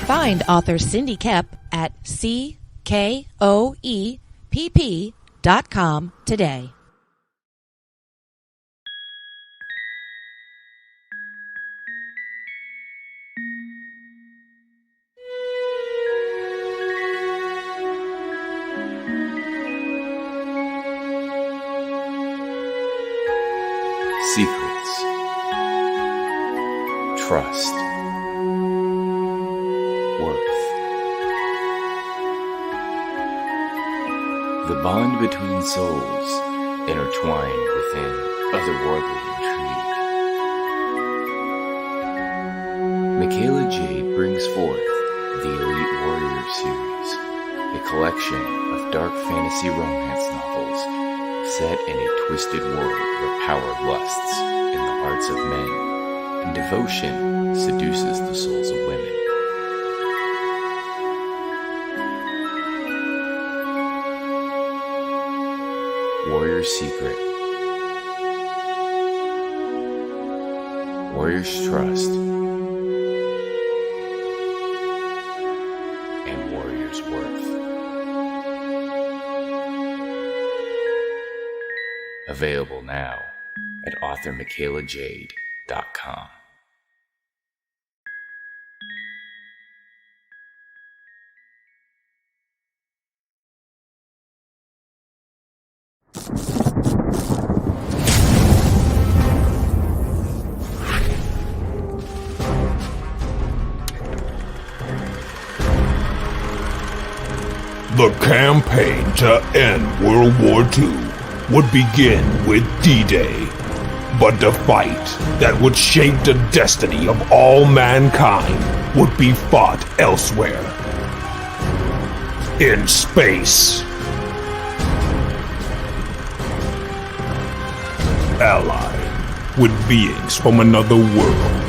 Find author Cindy Kep at CKOEPP.com today. Secrets, trust, worth. The bond between souls intertwined within otherworldly intrigue. Michaela Jade brings forth the Elite Warrior series, a collection of dark fantasy romance novels set in a twisted world where power lusts in the hearts of men and devotion seduces the souls of women. Warrior's Secret, Warrior's Trust, and Warrior's Worth. Available now at authormichaelajade.com. The campaign to end World War II would begin with D-Day, but the fight that would shape the destiny of all mankind would be fought elsewhere. In space. Allied with beings from another world,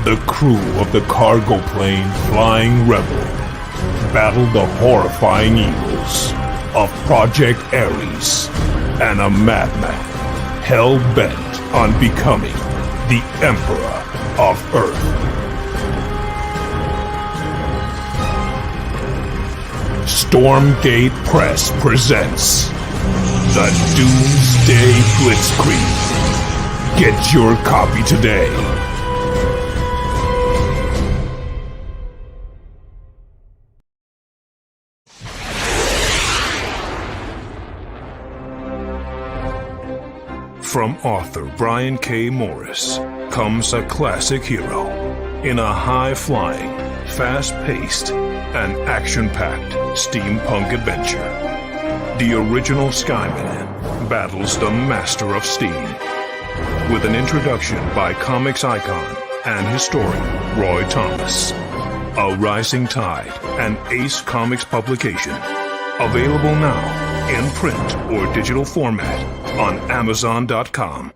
the crew of the cargo plane Flying Rebel battled the horrifying evils of Project Ares and a madman hell-bent on becoming the Emperor of Earth. Stormgate Press presents The Doomsday Blitzkrieg. Get your copy today. From author Brian K. Morris comes a classic hero in a high-flying, fast-paced, and action-packed steampunk adventure. The original SKYMAN battles the Master of Steam with an introduction by comics icon and historian Roy Thomas. A Rising Tide, an Ace Comics publication. Available now in print or digital format on Amazon.com.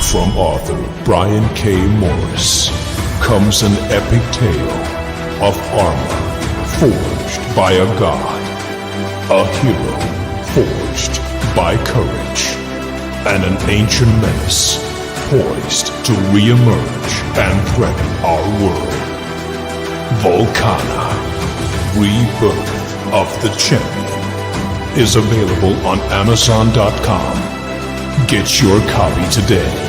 From author Brian K. Morris comes an epic tale of armor forged by a god, a hero forged by courage, and an ancient menace poised to re-emerge and threaten our world. Volcana, Rebirth of the Champion, is available on Amazon.com. Get your copy today.